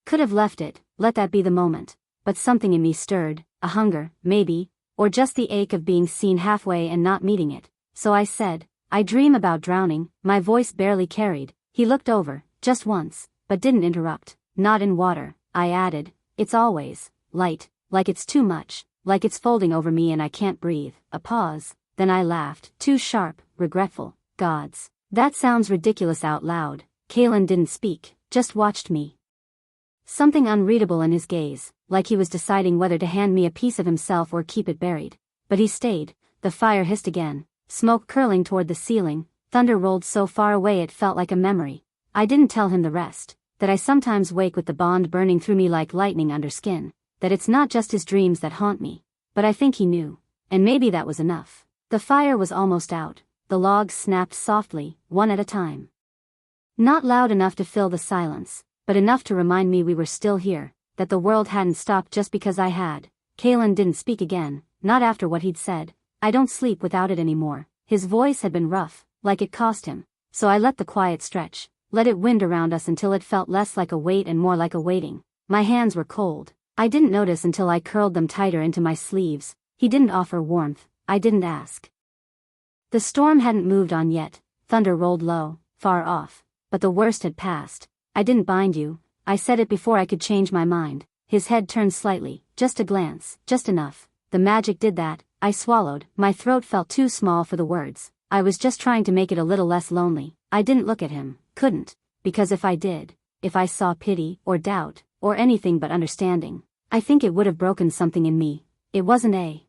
could have left it, let that be the moment, but something in me stirred, a hunger, maybe, or just the ache of being seen halfway and not meeting it. So I said, "I dream about drowning." My voice barely carried. He looked over, just once, but didn't interrupt. "Not in water," I added. "It's always light, like it's too much, like it's folding over me and I can't breathe." A pause, then I laughed, too sharp, regretful. Gods. That sounds ridiculous out loud. Kalen didn't speak, just watched me. Something unreadable in his gaze, like he was deciding whether to hand me a piece of himself or keep it buried. But he stayed. The fire hissed again, smoke curling toward the ceiling, thunder rolled so far away it felt like a memory. I didn't tell him the rest, that I sometimes wake with the bond burning through me like lightning under skin, that it's not just his dreams that haunt me. But I think he knew, and maybe that was enough. The fire was almost out. The logs snapped softly, one at a time. Not loud enough to fill the silence, but enough to remind me we were still here, that the world hadn't stopped just because I had. Kalen didn't speak again, not after what he'd said. "I don't sleep without it anymore." His voice had been rough, like it cost him. So I let the quiet stretch, let it wind around us until it felt less like a weight and more like a waiting. My hands were cold. I didn't notice until I curled them tighter into my sleeves. He didn't offer warmth. I didn't ask. The storm hadn't moved on yet. Thunder rolled low, far off. But the worst had passed. "I didn't bind you." I said it before I could change my mind. His head turned slightly, just a glance, just enough. The magic did that. I swallowed. My throat felt too small for the words. I was just trying to make it a little less lonely. I didn't look at him. Couldn't. Because if I did, if I saw pity, or doubt, or anything but understanding, I think it would have broken something in me. It wasn't a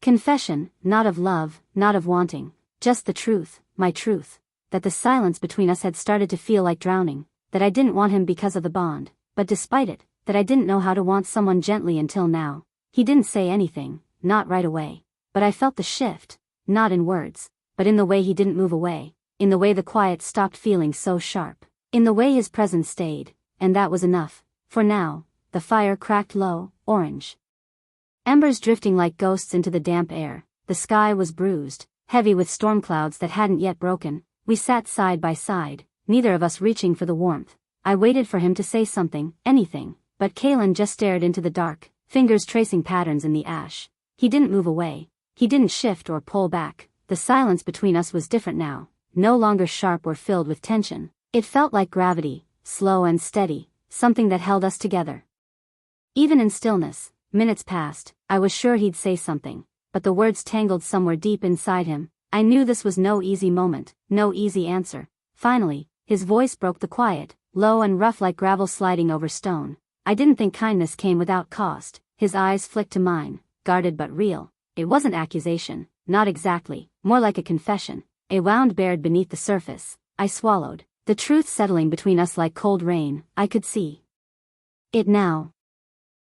confession, not of love, not of wanting, just the truth, my truth. That the silence between us had started to feel like drowning, that I didn't want him because of the bond, but despite it, that I didn't know how to want someone gently until now. He didn't say anything, not right away, but I felt the shift, not in words, but in the way he didn't move away, in the way the quiet stopped feeling so sharp, in the way his presence stayed, and that was enough. For now, the fire cracked low, orange. Embers drifting like ghosts into the damp air. The sky was bruised, heavy with storm clouds that hadn't yet broken. We sat side by side, neither of us reaching for the warmth. I waited for him to say something, anything, but Kalen just stared into the dark, fingers tracing patterns in the ash. He didn't move away. He didn't shift or pull back. The silence between us was different now, no longer sharp or filled with tension. It felt like gravity, slow and steady, something that held us together. Even in stillness, minutes passed. I was sure he'd say something, but the words tangled somewhere deep inside him. I knew this was no easy moment, no easy answer. Finally, his voice broke the quiet, low and rough like gravel sliding over stone. "I didn't think kindness came without cost." His eyes flicked to mine, guarded but real. It wasn't accusation, not exactly, more like a confession, a wound bared beneath the surface. I swallowed, the truth settling between us like cold rain. I could see it now.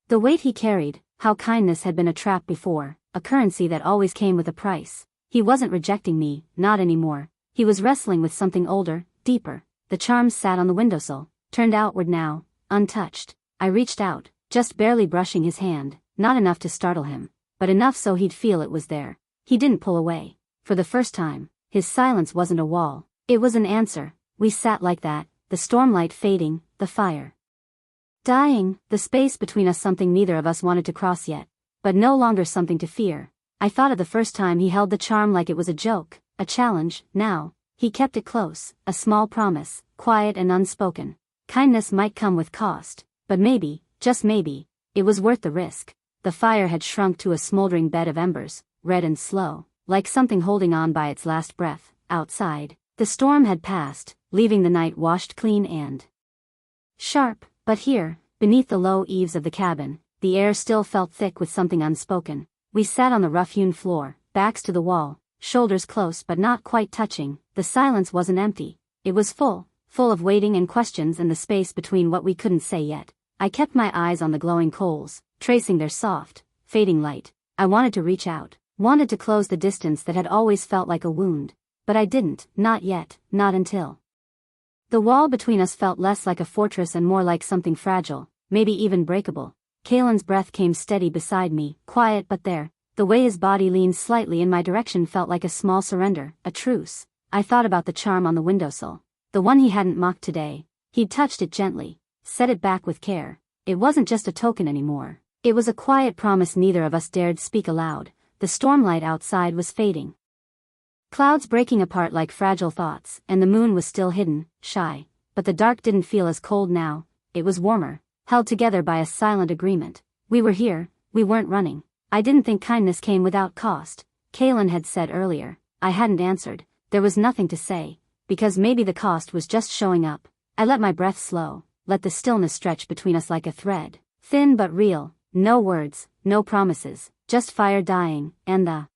The weight he carried, how kindness had been a trap before, a currency that always came with a price. He wasn't rejecting me, not anymore. He was wrestling with something older, deeper. The charms sat on the windowsill, turned outward now, untouched. I reached out, just barely brushing his hand, not enough to startle him. but enough so he'd feel it was there. He didn't pull away. For the first time, his silence wasn't a wall. It was an answer. We sat like that, the stormlight fading, the fire dying, the space between us something neither of us wanted to cross yet, but no longer something to fear. I thought of the first time he held the charm like it was a joke, a challenge. Now, he kept it close, a small promise, quiet and unspoken. Kindness might come with cost, but maybe, just maybe, it was worth the risk. The fire had shrunk to a smoldering bed of embers, red and slow, like something holding on by its last breath. Outside, the storm had passed, leaving the night washed clean and sharp, but here, beneath the low eaves of the cabin, the air still felt thick with something unspoken. We sat on the rough-hewn floor, backs to the wall, shoulders close but not quite touching. The silence wasn't empty. It was full of waiting and questions and the space between what we couldn't say yet. I kept my eyes on the glowing coals, tracing their soft, fading light. I wanted to reach out, wanted to close the distance that had always felt like a wound. But I didn't, not yet, not until the wall between us felt less like a fortress and more like something fragile, maybe even breakable. Kalen's breath came steady beside me, quiet but there. The way his body leaned slightly in my direction felt like a small surrender, a truce. I thought about the charm on the windowsill. The one he hadn't mocked today. He'd touched it gently, set it back with care. It wasn't just a token anymore. It was a quiet promise neither of us dared speak aloud. The stormlight outside was fading, clouds breaking apart like fragile thoughts, and the moon was still hidden, shy. But the dark didn't feel as cold now. It was warmer, held together by a silent agreement. We were here, we weren't running. I didn't think kindness came without cost. Kalen had said earlier. I hadn't answered. There was nothing to say, because maybe the cost was just showing up. I let my breath slow, let the stillness stretch between us like a thread. Thin but real, no words, no promises, just fire dying, and the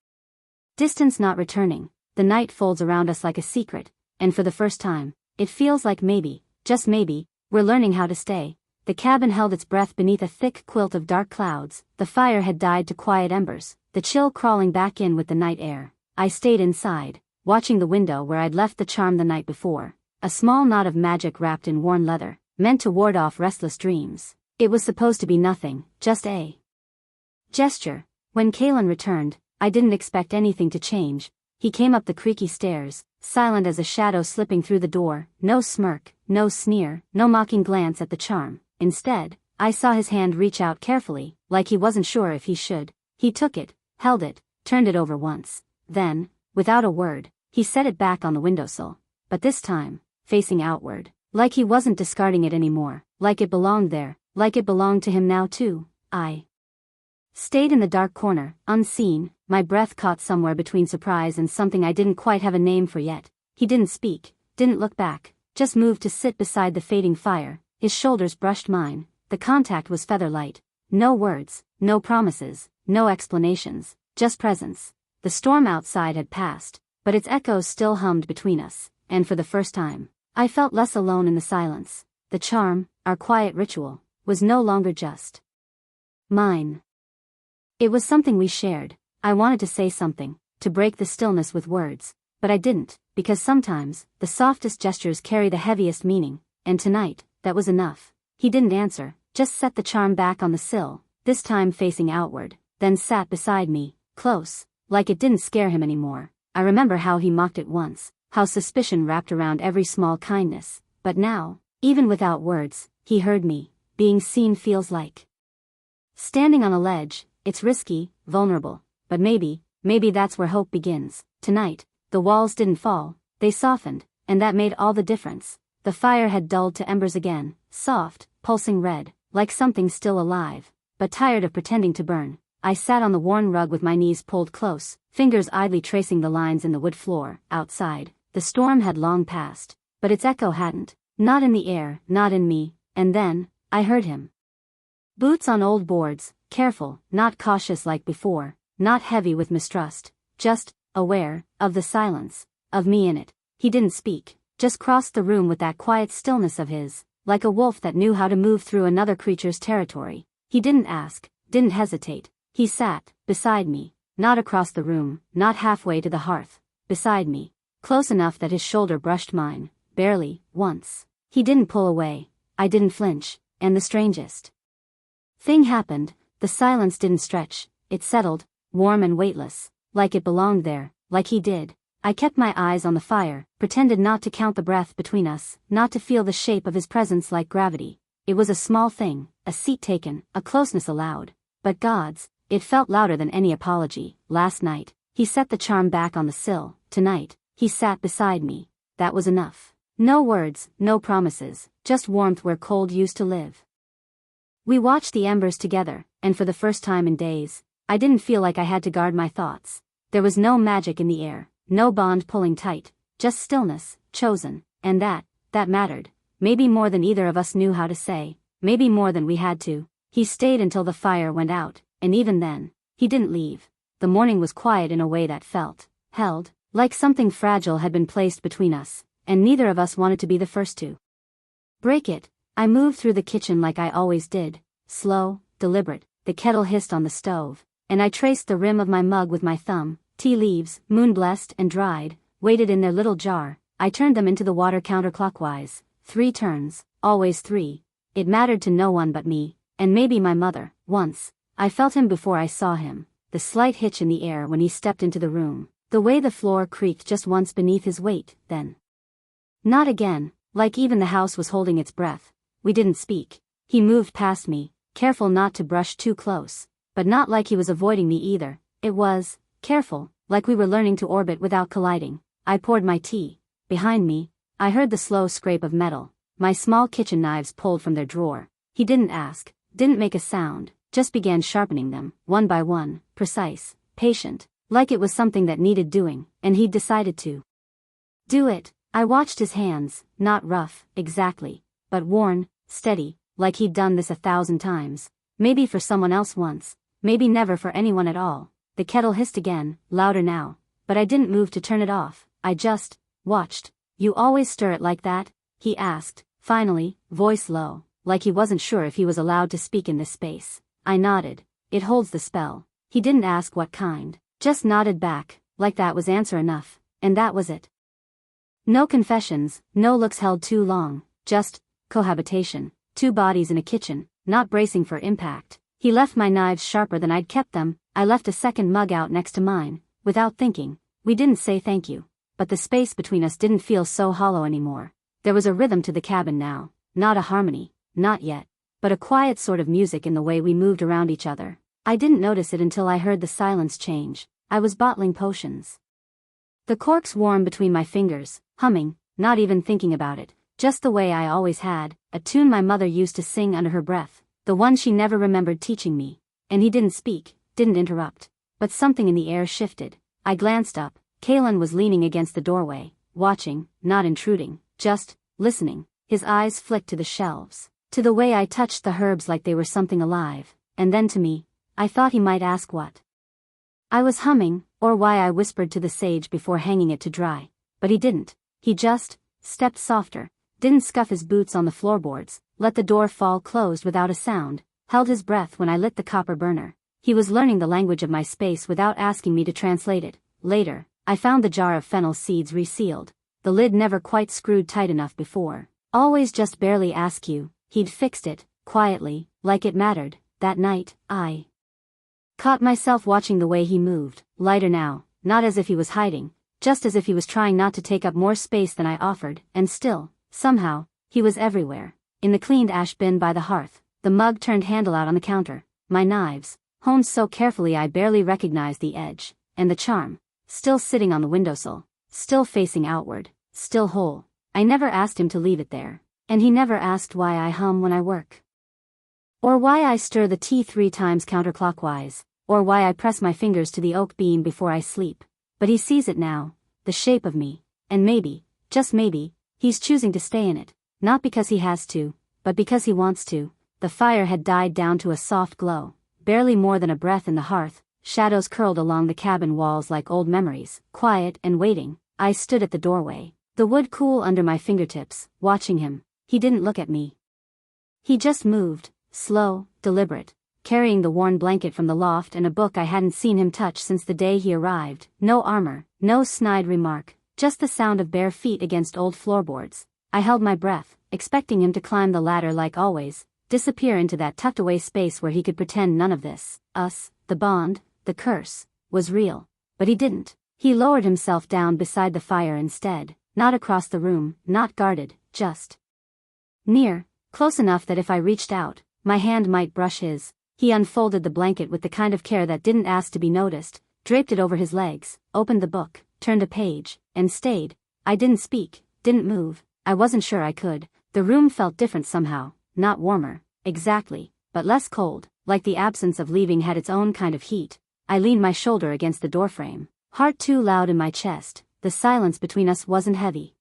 distance not returning. The night folds around us like a secret, and for the first time, it feels like maybe, just maybe, we're learning how to stay. The cabin held its breath beneath a thick quilt of dark clouds. The fire had died to quiet embers, the chill crawling back in with the night air. I stayed inside, watching the window where I'd left the charm the night before. A small knot of magic wrapped in worn leather, meant to ward off restless dreams. It was supposed to be nothing, just a gesture. When Kalen returned, I didn't expect anything to change. He came up the creaky stairs, silent as a shadow slipping through the door. No smirk, no sneer, no mocking glance at the charm. Instead, I saw his hand reach out carefully, like he wasn't sure if he should. He took it, held it, turned it over once. Then, without a word, he set it back on the windowsill. But this time, facing outward, like he wasn't discarding it anymore, like it belonged there, like it belonged to him now too. I stayed in the dark corner, unseen, my breath caught somewhere between surprise and something I didn't quite have a name for yet. He didn't speak, didn't look back, just moved to sit beside the fading fire. His shoulders brushed mine. The contact was feather-light. No words, no promises, no explanations, just presence. The storm outside had passed, but its echoes still hummed between us, and for the first time, I felt less alone in the silence. The charm, our quiet ritual, was no longer just mine. It was something we shared. I wanted to say something, to break the stillness with words, but I didn't, because sometimes, the softest gestures carry the heaviest meaning, and tonight, that was enough. He didn't answer, just set the charm back on the sill, this time facing outward, then sat beside me, close, like it didn't scare him anymore. I remember how he mocked it once, how suspicion wrapped around every small kindness, but now, even without words, he heard me. Being seen feels like standing on a ledge. It's risky, vulnerable, but maybe that's where hope begins. Tonight, the walls didn't fall, they softened, and that made all the difference. The fire had dulled to embers again, soft, pulsing red, like something still alive, but tired of pretending to burn. I sat on the worn rug with my knees pulled close, fingers idly tracing the lines in the wood floor. Outside, the storm had long passed, but its echo hadn't. Not in the air, not in me. And then, I heard him. Boots on old boards, careful, not cautious like before, not heavy with mistrust, just aware of the silence, of me in it. He didn't speak, just crossed the room with that quiet stillness of his, like a wolf that knew how to move through another creature's territory. He didn't ask, didn't hesitate. He sat beside me, not across the room, not halfway to the hearth, beside me, close enough that his shoulder brushed mine, barely, once. He didn't pull away, I didn't flinch, and the strangest thing happened. The silence didn't stretch, it settled, warm and weightless, like it belonged there, like he did. I kept my eyes on the fire, pretended not to count the breath between us, not to feel the shape of his presence like gravity. It was a small thing, a seat taken, a closeness allowed. But gods, it felt louder than any apology. Last night, he set the charm back on the sill. Tonight, he sat beside me. That was enough. No words, no promises, just warmth where cold used to live. We watched the embers together, and for the first time in days, I didn't feel like I had to guard my thoughts. There was no magic in the air, no bond pulling tight, just stillness, chosen, and that mattered. Maybe more than either of us knew how to say, maybe more than we had to. He stayed until the fire went out, and even then, he didn't leave. The morning was quiet in a way that felt held, like something fragile had been placed between us, and neither of us wanted to be the first to break it. I moved through the kitchen like I always did, slow, deliberate. The kettle hissed on the stove, and I traced the rim of my mug with my thumb. Tea leaves, moon-blessed and dried, waited in their little jar. I turned them into the water counterclockwise. 3 turns, always 3. It mattered to no one but me, and maybe my mother. Once, I felt him before I saw him, the slight hitch in the air when he stepped into the room, the way the floor creaked just once beneath his weight, then not again, like even the house was holding its breath. We didn't speak. He moved past me, careful not to brush too close, but not like he was avoiding me either. It was careful, like we were learning to orbit without colliding. I poured my tea. Behind me, I heard the slow scrape of metal, my small kitchen knives pulled from their drawer. He didn't ask, didn't make a sound, just began sharpening them, one by one, precise, patient, like it was something that needed doing, and he'd decided to do it. I watched his hands, not rough, exactly, but worn, steady, like he'd done this 1,000 times. Maybe for someone else once, maybe never for anyone at all. The kettle hissed again, louder now, but I didn't move to turn it off. I just watched. You always stir it like that? He asked, finally, voice low, like he wasn't sure if he was allowed to speak in this space. I nodded. It holds the spell. He didn't ask what kind, just nodded back, like that was answer enough, and that was it. No confessions, no looks held too long, just cohabitation, 2 bodies in a kitchen, not bracing for impact. He left my knives sharper than I'd kept them. I left a second mug out next to mine, without thinking. We didn't say thank you, but the space between us didn't feel so hollow anymore. There was a rhythm to the cabin now, not a harmony, not yet, but a quiet sort of music in the way we moved around each other. I didn't notice it until I heard the silence change. I was bottling potions. The corks warm between my fingers, humming, not even thinking about it. Just the way I always had, a tune my mother used to sing under her breath, the one she never remembered teaching me. And he didn't speak, didn't interrupt, but something in the air shifted. I glanced up. Kalen was leaning against the doorway, watching, not intruding, just listening. His eyes flicked to the shelves, to the way I touched the herbs like they were something alive, and then to me. I thought he might ask what I was humming, or why I whispered to the sage before hanging it to dry, but he didn't. He just stepped softer. Didn't scuff his boots on the floorboards, let the door fall closed without a sound, held his breath when I lit the copper burner. He was learning the language of my space without asking me to translate it. Later, I found the jar of fennel seeds resealed, the lid never quite screwed tight enough before. Always just barely ask you. He'd fixed it, quietly, like it mattered. That night, I caught myself watching the way he moved, lighter now, not as if he was hiding, just as if he was trying not to take up more space than I offered, and still, somehow, he was everywhere. In the cleaned ash bin by the hearth, the mug turned handle out on the counter, my knives, honed so carefully I barely recognized the edge, and the charm, still sitting on the windowsill, still facing outward, still whole. I never asked him to leave it there, and he never asked why I hum when I work, or why I stir the tea 3 times counterclockwise, or why I press my fingers to the oak beam before I sleep. But he sees it now, the shape of me, and maybe, just maybe, he's choosing to stay in it, not because he has to, but because he wants to. The fire had died down to a soft glow, barely more than a breath in the hearth. Shadows curled along the cabin walls like old memories, quiet and waiting. I stood at the doorway, the wood cool under my fingertips, watching him. He didn't look at me. He just moved, slow, deliberate, carrying the worn blanket from the loft and a book I hadn't seen him touch since the day he arrived. No armor, no snide remark, just the sound of bare feet against old floorboards. I held my breath, expecting him to climb the ladder like always, disappear into that tucked-away space where he could pretend none of this, us, the bond, the curse, was real. But he didn't. He lowered himself down beside the fire instead, not across the room, not guarded, just near, close enough that if I reached out, my hand might brush his. He unfolded the blanket with the kind of care that didn't ask to be noticed, draped it over his legs, opened the book, turned a page, and stayed. I didn't speak, didn't move. I wasn't sure I could. The room felt different somehow, not warmer, exactly, but less cold, like the absence of leaving had its own kind of heat. I leaned my shoulder against the doorframe, heart too loud in my chest. The silence between us wasn't heavy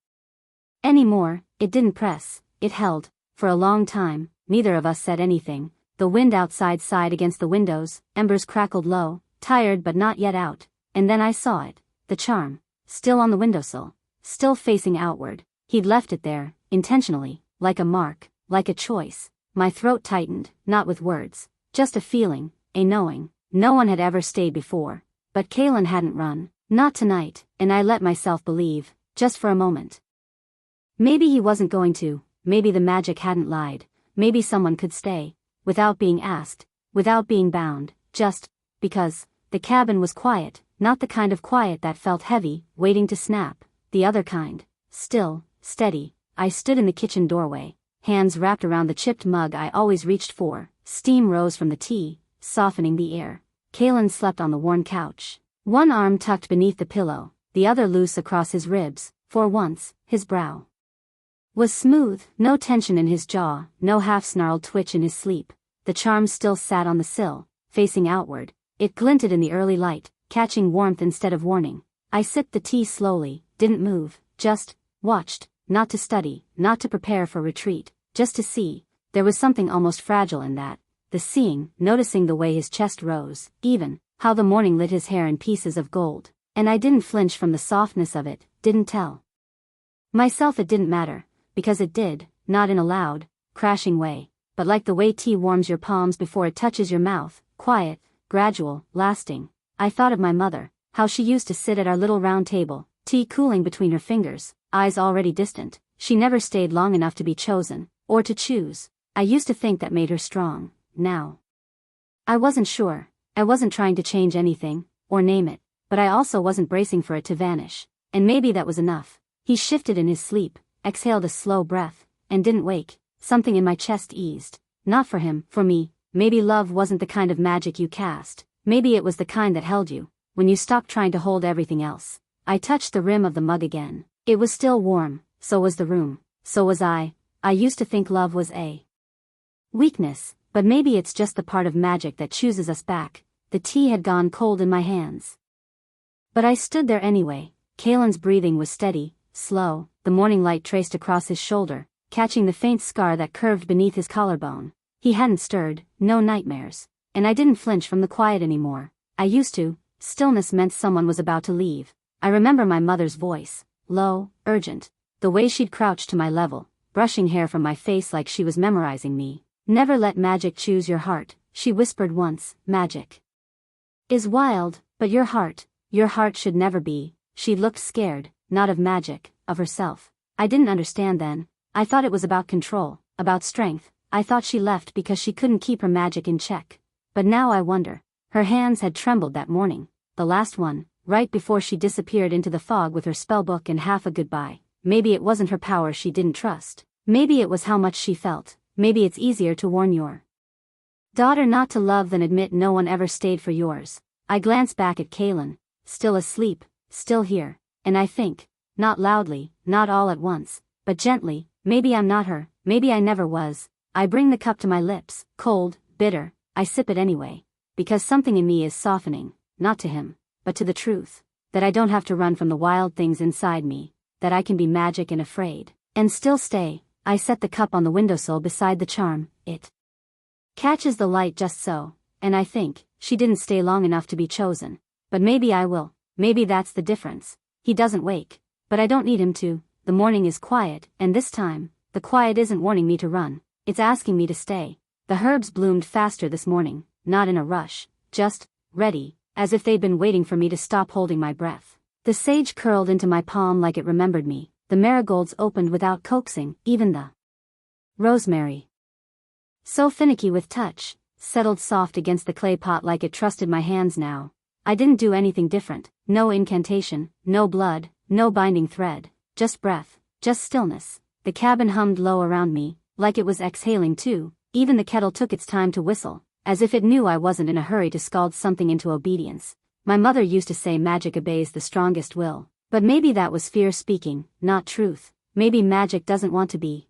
anymore. It didn't press, it held. For a long time, neither of us said anything. The wind outside sighed against the windows, embers crackled low, tired but not yet out. And then I saw it, the charm, still on the windowsill, still facing outward. He'd left it there, intentionally, like a mark, like a choice. My throat tightened, not with words, just a feeling, a knowing. No one had ever stayed before. But Kalen hadn't run, not tonight, and I let myself believe, just for a moment. Maybe he wasn't going to, maybe the magic hadn't lied, maybe someone could stay, without being asked, without being bound, just because. The cabin was quiet, not the kind of quiet that felt heavy, waiting to snap, the other kind, still, steady. I stood in the kitchen doorway, hands wrapped around the chipped mug I always reached for. Steam rose from the tea, softening the air. Kalen slept on the worn couch, one arm tucked beneath the pillow, the other loose across his ribs. For once, his brow was smooth, no tension in his jaw, no half-snarled twitch in his sleep. The charm still sat on the sill, facing outward. It glinted in the early light, catching warmth instead of warning. I sipped the tea slowly, didn't move, just watched, not to study, not to prepare for retreat, just to see. There was something almost fragile in that. The seeing, noticing the way his chest rose, even how the morning lit his hair in pieces of gold. And I didn't flinch from the softness of it, didn't tell myself it didn't matter, because it did, not in a loud, crashing way, but like the way tea warms your palms before it touches your mouth, quiet, gradual, lasting. I thought of my mother, how she used to sit at our little round table, tea cooling between her fingers, eyes already distant. She never stayed long enough to be chosen, or to choose. I used to think that made her strong. Now I wasn't sure. I wasn't trying to change anything, or name it, but I also wasn't bracing for it to vanish. And maybe that was enough. He shifted in his sleep, exhaled a slow breath, and didn't wake. Something in my chest eased. Not for him, for me. Maybe love wasn't the kind of magic you cast. Maybe it was the kind that held you, when you stopped trying to hold everything else. I touched the rim of the mug again. It was still warm, so was the room, so was I. I used to think love was a weakness, but maybe it's just the part of magic that chooses us back. The tea had gone cold in my hands. But I stood there anyway. Kalen's breathing was steady, slow, the morning light traced across his shoulder, catching the faint scar that curved beneath his collarbone. He hadn't stirred, no nightmares. And I didn't flinch from the quiet anymore. I used to. Stillness meant someone was about to leave. I remember my mother's voice, low, urgent, the way she'd crouch to my level, brushing hair from my face like she was memorizing me. Never let magic choose your heart, she whispered once. Magic is wild, but your heart should never be. She looked scared, not of magic, of herself. I didn't understand then. I thought it was about control, about strength. I thought she left because she couldn't keep her magic in check. But now I wonder. Her hands had trembled that morning, the last one, right before she disappeared into the fog with her spellbook and half a goodbye. Maybe it wasn't her power she didn't trust. Maybe it was how much she felt. Maybe it's easier to warn your daughter not to love than admit no one ever stayed for yours. I glanced back at Kalen, still asleep, still here, and I think, not loudly, not all at once, but gently, maybe I'm not her, maybe I never was. I bring the cup to my lips, cold, bitter. I sip it anyway, because something in me is softening, not to him, but to the truth, that I don't have to run from the wild things inside me, that I can be magic and afraid, and still stay. I set the cup on the windowsill beside the charm. It catches the light just so, and I think, she didn't stay long enough to be chosen. But maybe I will, maybe that's the difference. He doesn't wake, but I don't need him to. The morning is quiet, and this time, the quiet isn't warning me to run, it's asking me to stay. The herbs bloomed faster this morning, not in a rush, just ready, as if they'd been waiting for me to stop holding my breath. The sage curled into my palm like it remembered me. The marigolds opened without coaxing, even the rosemary, so finicky with touch, settled soft against the clay pot like it trusted my hands now. I didn't do anything different, no incantation, no blood, no binding thread, just breath, just stillness. The cabin hummed low around me, like it was exhaling too. Even the kettle took its time to whistle, as if it knew I wasn't in a hurry to scald something into obedience. My mother used to say magic obeys the strongest will, but maybe that was fear speaking, not truth. Maybe magic doesn't want to be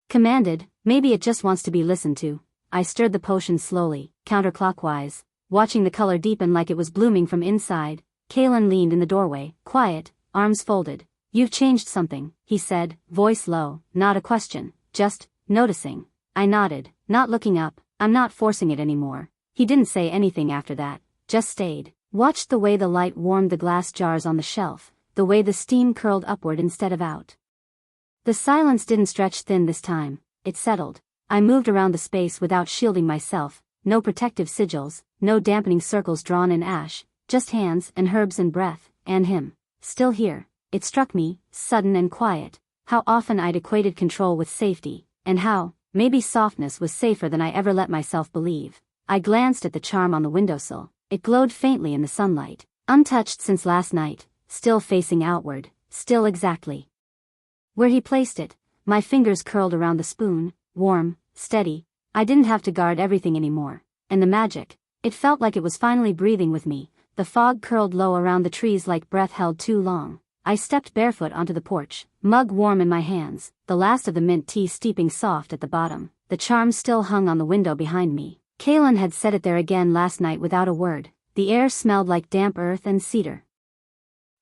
commanded, maybe it just wants to be listened to. I stirred the potion slowly, counterclockwise, watching the color deepen like it was blooming from inside. Kalen leaned in the doorway, quiet, arms folded. "You've changed something," he said, voice low, not a question, just noticing. I nodded, not looking up. "I'm not forcing it anymore." He didn't say anything after that, just stayed. Watched the way the light warmed the glass jars on the shelf, the way the steam curled upward instead of out. The silence didn't stretch thin this time, it settled. I moved around the space without shielding myself, no protective sigils, no dampening circles drawn in ash, just hands and herbs and breath, and him, still here. It struck me, sudden and quiet, how often I'd equated control with safety, and how, maybe softness was safer than I ever let myself believe. I glanced at the charm on the windowsill. It glowed faintly in the sunlight, untouched since last night, still facing outward, still exactly where he placed it. My fingers curled around the spoon, warm, steady. I didn't have to guard everything anymore. And the magic, it felt like it was finally breathing with me. The fog curled low around the trees like breath held too long. I stepped barefoot onto the porch, mug warm in my hands, the last of the mint tea steeping soft at the bottom. The charm still hung on the window behind me. Kalen had set it there again last night without a word. The air smelled like damp earth and cedar.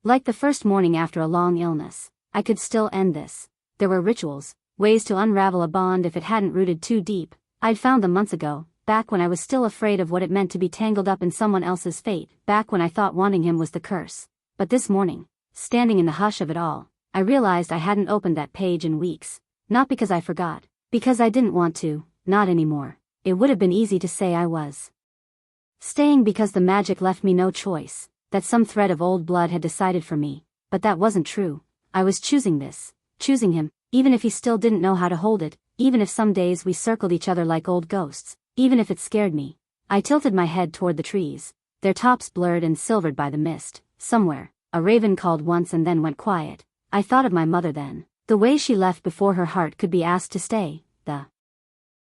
Like the first morning after a long illness. I could still end this. There were rituals, ways to unravel a bond if it hadn't rooted too deep. I'd found them months ago, back when I was still afraid of what it meant to be tangled up in someone else's fate, back when I thought wanting him was the curse. But this morning, standing in the hush of it all, I realized I hadn't opened that page in weeks. Not because I forgot, because I didn't want to, not anymore. It would have been easy to say I was staying because the magic left me no choice, that some thread of old blood had decided for me, but that wasn't true. I was choosing this, choosing him, even if he still didn't know how to hold it, even if some days we circled each other like old ghosts, even if it scared me. I tilted my head toward the trees, their tops blurred and silvered by the mist. Somewhere, a raven called once and then went quiet. I thought of my mother then, the way she left before her heart could be asked to stay, the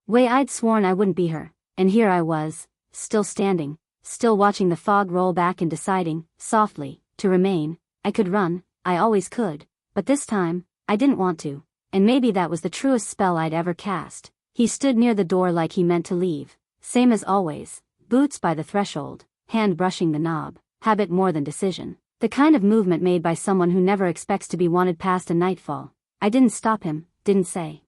way I'd sworn I wouldn't be her, and here I was, still standing, still watching the fog roll back and deciding, softly, to remain. I could run, I always could, but this time, I didn't want to, and maybe that was the truest spell I'd ever cast. He stood near the door like he meant to leave, same as always, boots by the threshold, hand brushing the knob, habit more than decision, the kind of movement made by someone who never expects to be wanted past a nightfall. I didn't stop him, didn't say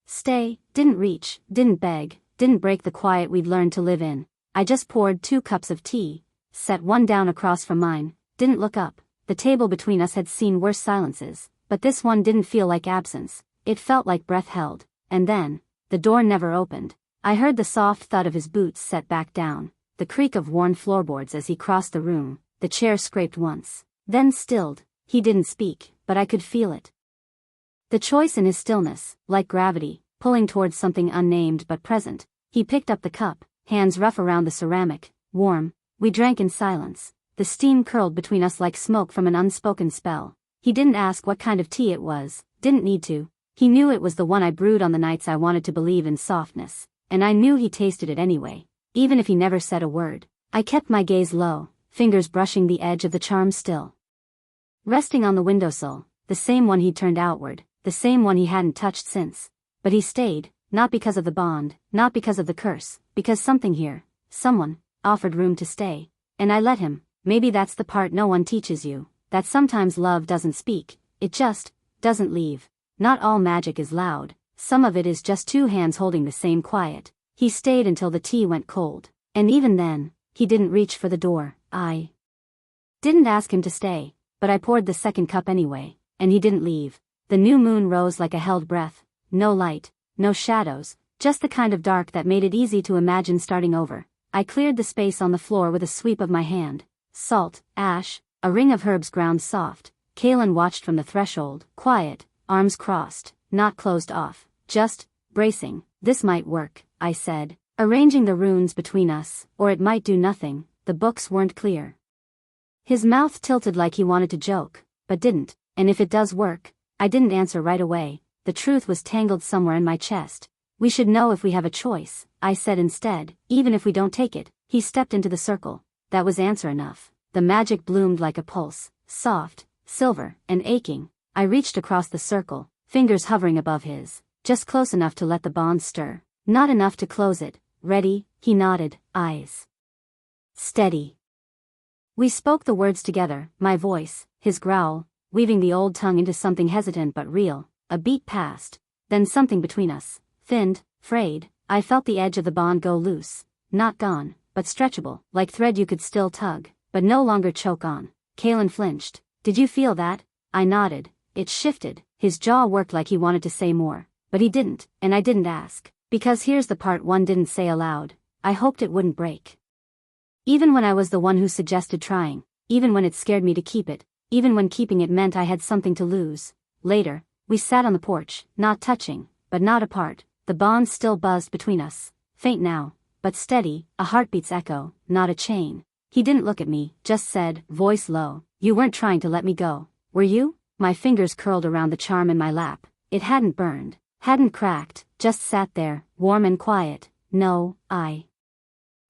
stay, didn't reach, didn't beg, didn't break the quiet we'd learned to live in. I just poured 2 cups of tea, set one down across from mine, didn't look up. The table between us had seen worse silences, but this one didn't feel like absence. It felt like breath held. And then, the door never opened. I heard the soft thud of his boots set back down, the creak of worn floorboards as he crossed the room. The chair scraped once, then stilled. He didn't speak, but I could feel it. The choice in his stillness, like gravity, pulling towards something unnamed but present. He picked up the cup, hands rough around the ceramic, warm. We drank in silence. The steam curled between us like smoke from an unspoken spell. He didn't ask what kind of tea it was, didn't need to. He knew it was the one I brewed on the nights I wanted to believe in softness, and I knew he tasted it anyway, even if he never said a word. I kept my gaze low, fingers brushing the edge of the charm still. Resting on the windowsill, the same one he'd turned outward, the same one he hadn't touched since. But he stayed, not because of the bond, not because of the curse, because something here, someone, offered room to stay. And I let him. Maybe that's the part no one teaches you, that sometimes love doesn't speak, it just doesn't leave. Not all magic is loud, some of it is just 2 hands holding the same quiet. He stayed until the tea went cold, and even then, he didn't reach for the door. I didn't ask him to stay, but I poured the second cup anyway, and he didn't leave. The new moon rose like a held breath, no light, no shadows, just the kind of dark that made it easy to imagine starting over. I cleared the space on the floor with a sweep of my hand. Salt, ash, a ring of herbs ground soft. Kalen watched from the threshold, quiet, arms crossed, not closed off, just bracing. This might work, I said. arranging the runes between us, or it might do nothing, the books weren't clear. His mouth tilted like he wanted to joke, but didn't, and if it does work, I didn't answer right away, the truth was tangled somewhere in my chest. We should know if we have a choice, I said instead, even if we don't take it. He stepped into the circle. That was answer enough. The magic bloomed like a pulse, soft, silver, and aching. I reached across the circle, fingers hovering above his, just close enough to let the bond stir, not enough to close it. Ready? He nodded, eyes steady. We spoke the words together, my voice, his growl, weaving the old tongue into something hesitant but real. A beat passed, then something between us, thinned, frayed. I felt the edge of the bond go loose, not gone, but stretchable, like thread you could still tug, but no longer choke on. Kalen flinched. Did you feel that? I nodded. It shifted. His jaw worked like he wanted to say more, but he didn't, and I didn't ask. Because here's the part one didn't say aloud. I hoped it wouldn't break. Even when I was the one who suggested trying, even when it scared me to keep it, even when keeping it meant I had something to lose. Later, we sat on the porch, not touching, but not apart. The bond still buzzed between us, faint now, but steady, a heartbeat's echo, not a chain. He didn't look at me, just said, voice low, you weren't trying to let me go, were you? My fingers curled around the charm in my lap. It hadn't burned, hadn't cracked, just sat there, warm and quiet. No, I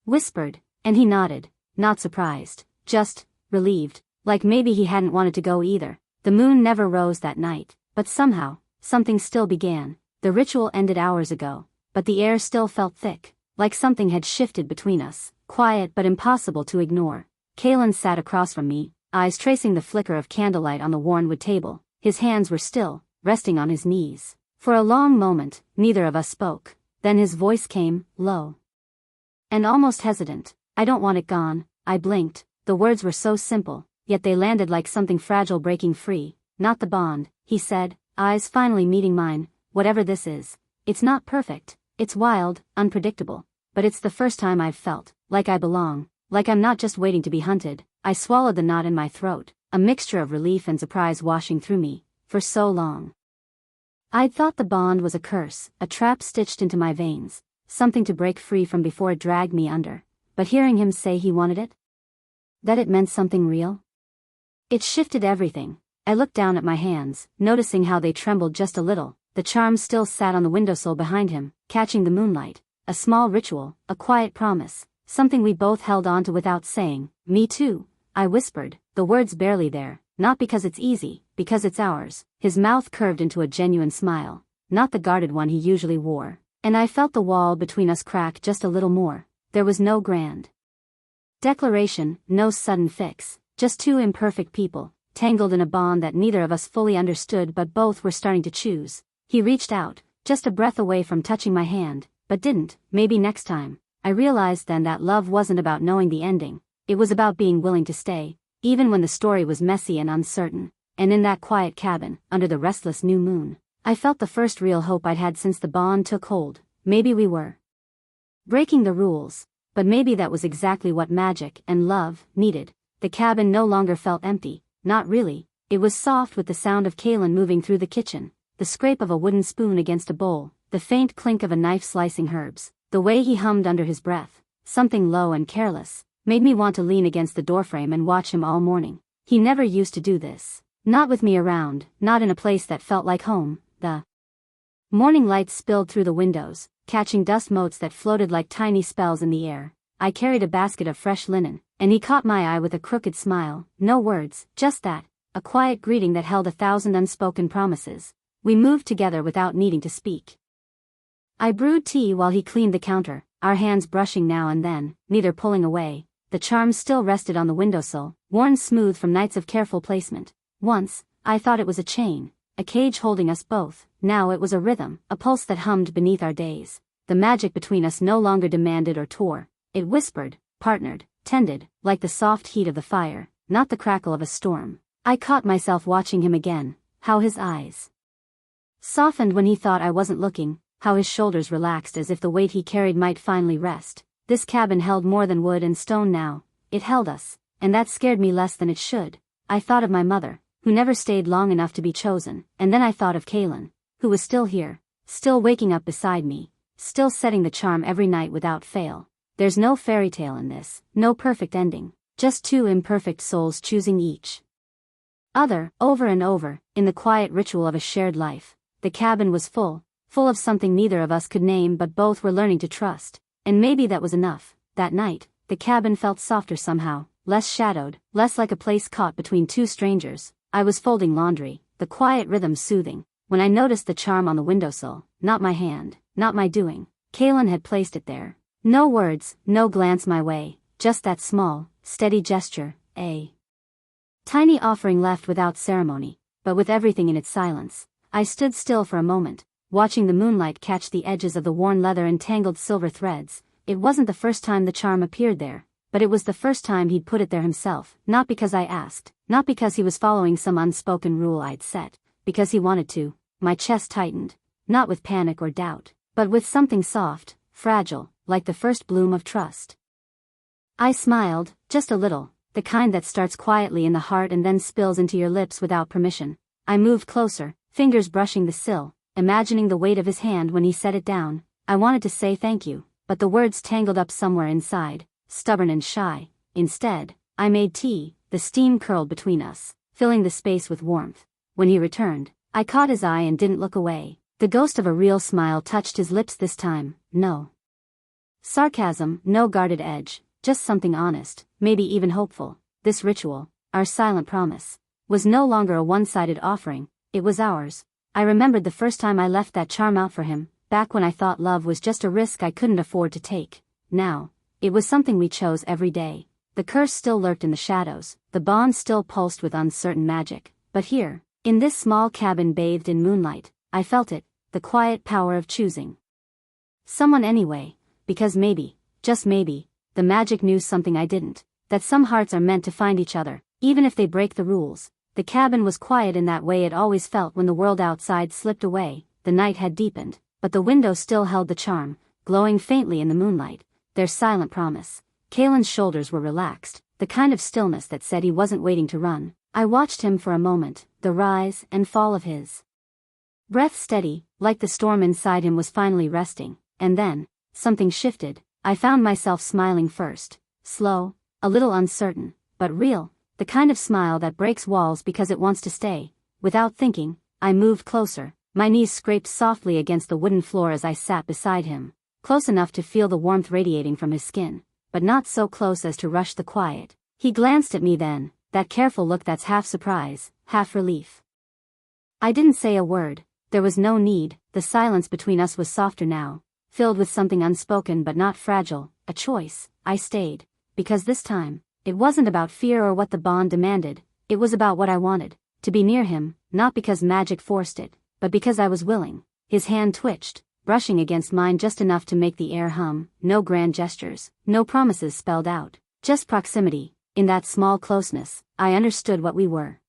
whispered, and he nodded, not surprised, just relieved, like maybe he hadn't wanted to go either. The moon never rose that night, but somehow, something still began. The ritual ended hours ago, but the air still felt thick, like something had shifted between us, quiet but impossible to ignore. Kalen sat across from me, eyes tracing the flicker of candlelight on the worn wood table. His hands were still, resting on his knees. For a long moment, neither of us spoke. Then his voice came, low and almost hesitant. I don't want it gone. I blinked. The words were so simple, yet they landed like something fragile breaking free. Not the bond, he said, eyes finally meeting mine. Whatever this is, it's not perfect, it's wild, unpredictable, but it's the first time I've felt like I belong, like I'm not just waiting to be hunted. I swallowed the knot in my throat, a mixture of relief and surprise washing through me. For so long, I'd thought the bond was a curse, a trap stitched into my veins, something to break free from before it dragged me under. But hearing him say he wanted it, that it meant something real, it shifted everything. I looked down at my hands, noticing how they trembled just a little. The charm still sat on the windowsill behind him, catching the moonlight. A small ritual, a quiet promise, something we both held on to without saying. Me too, I whispered, the words barely there, not because it's easy, because it's ours. His mouth curved into a genuine smile, not the guarded one he usually wore, and I felt the wall between us crack just a little more. There was no grand declaration, no sudden fix, just two imperfect people, tangled in a bond that neither of us fully understood but both were starting to choose. He reached out, just a breath away from touching my hand, but didn't. Maybe next time. I realized then that love wasn't about knowing the ending, it was about being willing to stay, even when the story was messy and uncertain. And in that quiet cabin, under the restless new moon, I felt the first real hope I'd had since the bond took hold. Maybe we were breaking the rules, but maybe that was exactly what magic and love needed. The cabin no longer felt empty, not really. It was soft with the sound of Kalen moving through the kitchen, the scrape of a wooden spoon against a bowl, the faint clink of a knife slicing herbs, the way he hummed under his breath, something low and careless, made me want to lean against the doorframe and watch him all morning. He never used to do this. Not with me around, not in a place that felt like home. The morning light spilled through the windows, catching dust motes that floated like tiny spells in the air. I carried a basket of fresh linen, and he caught my eye with a crooked smile. No words, just that, a quiet greeting that held 1,000 unspoken promises. We moved together without needing to speak. I brewed tea while he cleaned the counter, our hands brushing now and then, neither pulling away. The charm still rested on the windowsill, worn smooth from nights of careful placement. Once, I thought it was a chain, a cage holding us both. Now it was a rhythm, a pulse that hummed beneath our days. The magic between us no longer demanded or tore. It whispered, partnered, tended, like the soft heat of the fire, not the crackle of a storm. I caught myself watching him again, how his eyes softened when he thought I wasn't looking, how his shoulders relaxed as if the weight he carried might finally rest. This cabin held more than wood and stone now. It held us, and that scared me less than it should. I thought of my mother, who never stayed long enough to be chosen, and then I thought of Kalen, who was still here, still waking up beside me, still setting the charm every night without fail. There's no fairy tale in this, no perfect ending, just two imperfect souls choosing each other, over and over, in the quiet ritual of a shared life. The cabin was full of something neither of us could name but both were learning to trust, and maybe that was enough. That night, the cabin felt softer somehow, less shadowed, less like a place caught between two strangers. I was folding laundry, the quiet rhythm soothing, when I noticed the charm on the windowsill, not my hand, not my doing. Kalen had placed it there. No words, no glance my way, just that small, steady gesture, a tiny offering left without ceremony, but with everything in its silence. I stood still for a moment, watching the moonlight catch the edges of the worn leather and tangled silver threads. It wasn't the first time the charm appeared there, but it was the first time he'd put it there himself, not because I asked, not because he was following some unspoken rule I'd set, because he wanted to. My chest tightened, not with panic or doubt, but with something soft, fragile, like the first bloom of trust. I smiled, just a little, the kind that starts quietly in the heart and then spills into your lips without permission. I moved closer, fingers brushing the sill, imagining the weight of his hand when he set it down. I wanted to say thank you, but the words tangled up somewhere inside, stubborn and shy. Instead, I made tea. The steam curled between us, filling the space with warmth. When he returned, I caught his eye and didn't look away. The ghost of a real smile touched his lips this time. No sarcasm, no guarded edge, just something honest, maybe even hopeful. This ritual, our silent promise, was no longer a one-sided offering, it was ours. I remembered the first time I left that charm out for him, back when I thought love was just a risk I couldn't afford to take. Now, it was something we chose every day. The curse still lurked in the shadows, the bond still pulsed with uncertain magic, but here, in this small cabin bathed in moonlight, I felt it, the quiet power of choosing someone anyway, because maybe, just maybe, the magic knew something I didn't, that some hearts are meant to find each other, even if they break the rules. The cabin was quiet in that way it always felt when the world outside slipped away. The night had deepened, but the window still held the charm, glowing faintly in the moonlight, their silent promise. Kalen's shoulders were relaxed, the kind of stillness that said he wasn't waiting to run. I watched him for a moment, the rise and fall of his breath steady, like the storm inside him was finally resting, and then, something shifted. I found myself smiling first, slow, a little uncertain, but real, the kind of smile that breaks walls because it wants to stay. Without thinking, I moved closer, my knees scraped softly against the wooden floor as I sat beside him, close enough to feel the warmth radiating from his skin, but not so close as to rush the quiet. He glanced at me then, that careful look that's half surprise, half relief. I didn't say a word, there was no need. The silence between us was softer now, filled with something unspoken but not fragile, a choice. I stayed, because this time, it wasn't about fear or what the bond demanded, it was about what I wanted, to be near him, not because magic forced it, but because I was willing. His hand twitched, brushing against mine just enough to make the air hum. No grand gestures, no promises spelled out, just proximity. In that small closeness, I understood what we were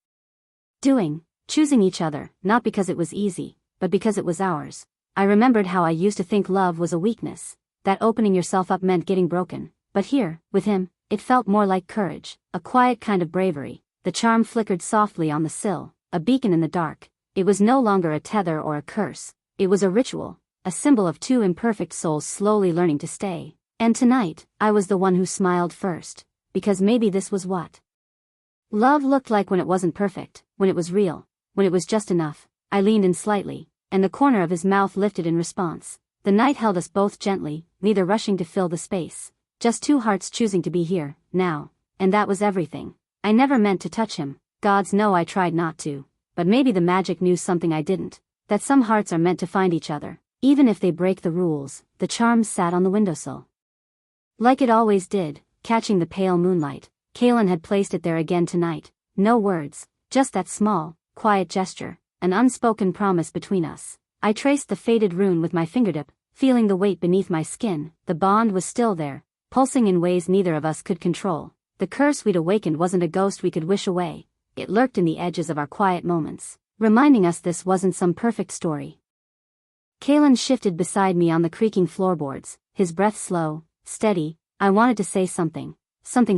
doing, choosing each other, not because it was easy, but because it was ours. I remembered how I used to think love was a weakness, that opening yourself up meant getting broken, but here, with him, it felt more like courage, a quiet kind of bravery. The charm flickered softly on the sill, a beacon in the dark. It was no longer a tether or a curse, it was a ritual, a symbol of two imperfect souls slowly learning to stay. And tonight, I was the one who smiled first, because maybe this was what love looked like when it wasn't perfect, when it was real, when it was just enough. I leaned in slightly, and the corner of his mouth lifted in response. The night held us both gently, neither rushing to fill the space, just two hearts choosing to be here, now, and that was everything. I never meant to touch him, gods know I tried not to, but maybe the magic knew something I didn't, that some hearts are meant to find each other, even if they break the rules. The charm sat on the windowsill, like it always did, catching the pale moonlight. Kalen had placed it there again tonight. No words, just that small, quiet gesture, an unspoken promise between us. I traced the faded rune with my fingertip, feeling the weight beneath my skin. The bond was still there, pulsing in ways neither of us could control. The curse we'd awakened wasn't a ghost we could wish away. It lurked in the edges of our quiet moments, reminding us this wasn't some perfect story. Kalen shifted beside me on the creaking floorboards, his breath slow, steady. I wanted to say something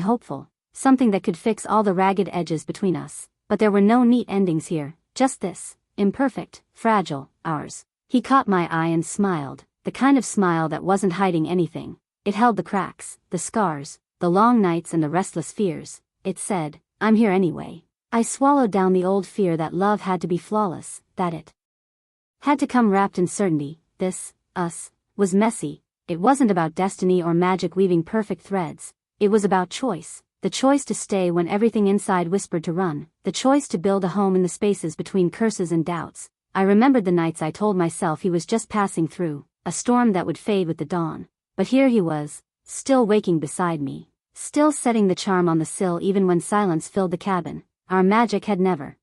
hopeful, something that could fix all the ragged edges between us, but there were no neat endings here, just this, imperfect, fragile, ours. He caught my eye and smiled, the kind of smile that wasn't hiding anything. It held the cracks, the scars, the long nights and the restless fears. It said, "I'm here anyway." I swallowed down the old fear that love had to be flawless, that it had to come wrapped in certainty. This, us, was messy. It wasn't about destiny or magic weaving perfect threads. It was about choice. The choice to stay when everything inside whispered to run. The choice to build a home in the spaces between curses and doubts. I remembered the nights I told myself he was just passing through, a storm that would fade with the dawn. But here he was, still waking beside me, still setting the charm on the sill even when silence filled the cabin. Our magic had never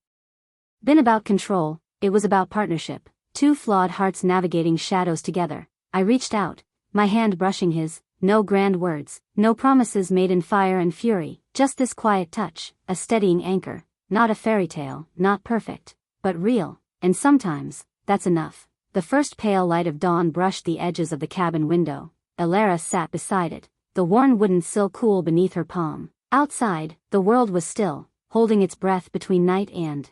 been about control, it was about partnership. Two flawed hearts navigating shadows together. I reached out, my hand brushing his. No grand words, no promises made in fire and fury, just this quiet touch, a steadying anchor. Not a fairy tale, not perfect, but real, and sometimes, that's enough. The first pale light of dawn brushed the edges of the cabin window. Elara sat beside it, the worn wooden sill cool beneath her palm. Outside, the world was still, holding its breath between night and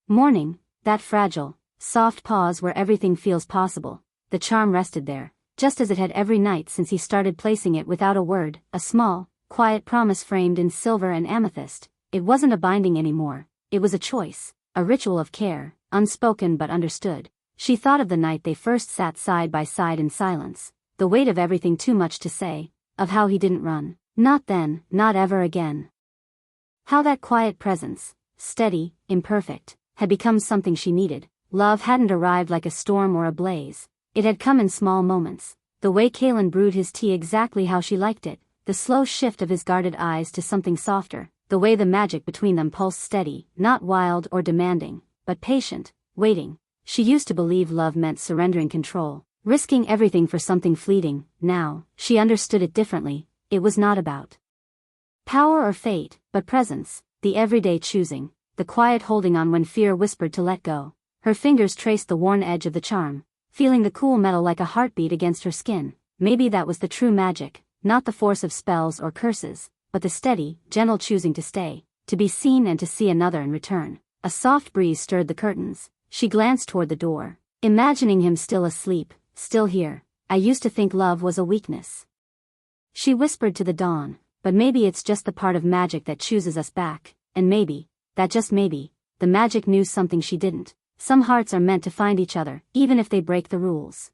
morning, that fragile, soft pause where everything feels possible. The charm rested there, just as it had every night since he started placing it without a word, a small, quiet promise framed in silver and amethyst. It wasn't a binding anymore, it was a choice, a ritual of care, unspoken but understood. She thought of the night they first sat side by side in silence, the weight of everything too much to say, of how he didn't run, not then, not ever again. How that quiet presence, steady, imperfect, had become something she needed. Love hadn't arrived like a storm or a blaze. It had come in small moments, the way Kalen brewed his tea exactly how she liked it, the slow shift of his guarded eyes to something softer, the way the magic between them pulsed steady, not wild or demanding, but patient, waiting. She used to believe love meant surrendering control, risking everything for something fleeting. Now, she understood it differently. It was not about power or fate, but presence, the everyday choosing, the quiet holding on when fear whispered to let go. Her fingers traced the worn edge of the charm, feeling the cool metal like a heartbeat against her skin. Maybe that was the true magic, not the force of spells or curses, but the steady, gentle choosing to stay, to be seen and to see another in return. A soft breeze stirred the curtains. She glanced toward the door, imagining him still asleep, still here. "I used to think love was a weakness," she whispered to the dawn, "but maybe it's just the part of magic that chooses us back, and maybe, that just maybe, the magic knew something she didn't. Some hearts are meant to find each other, even if they break the rules."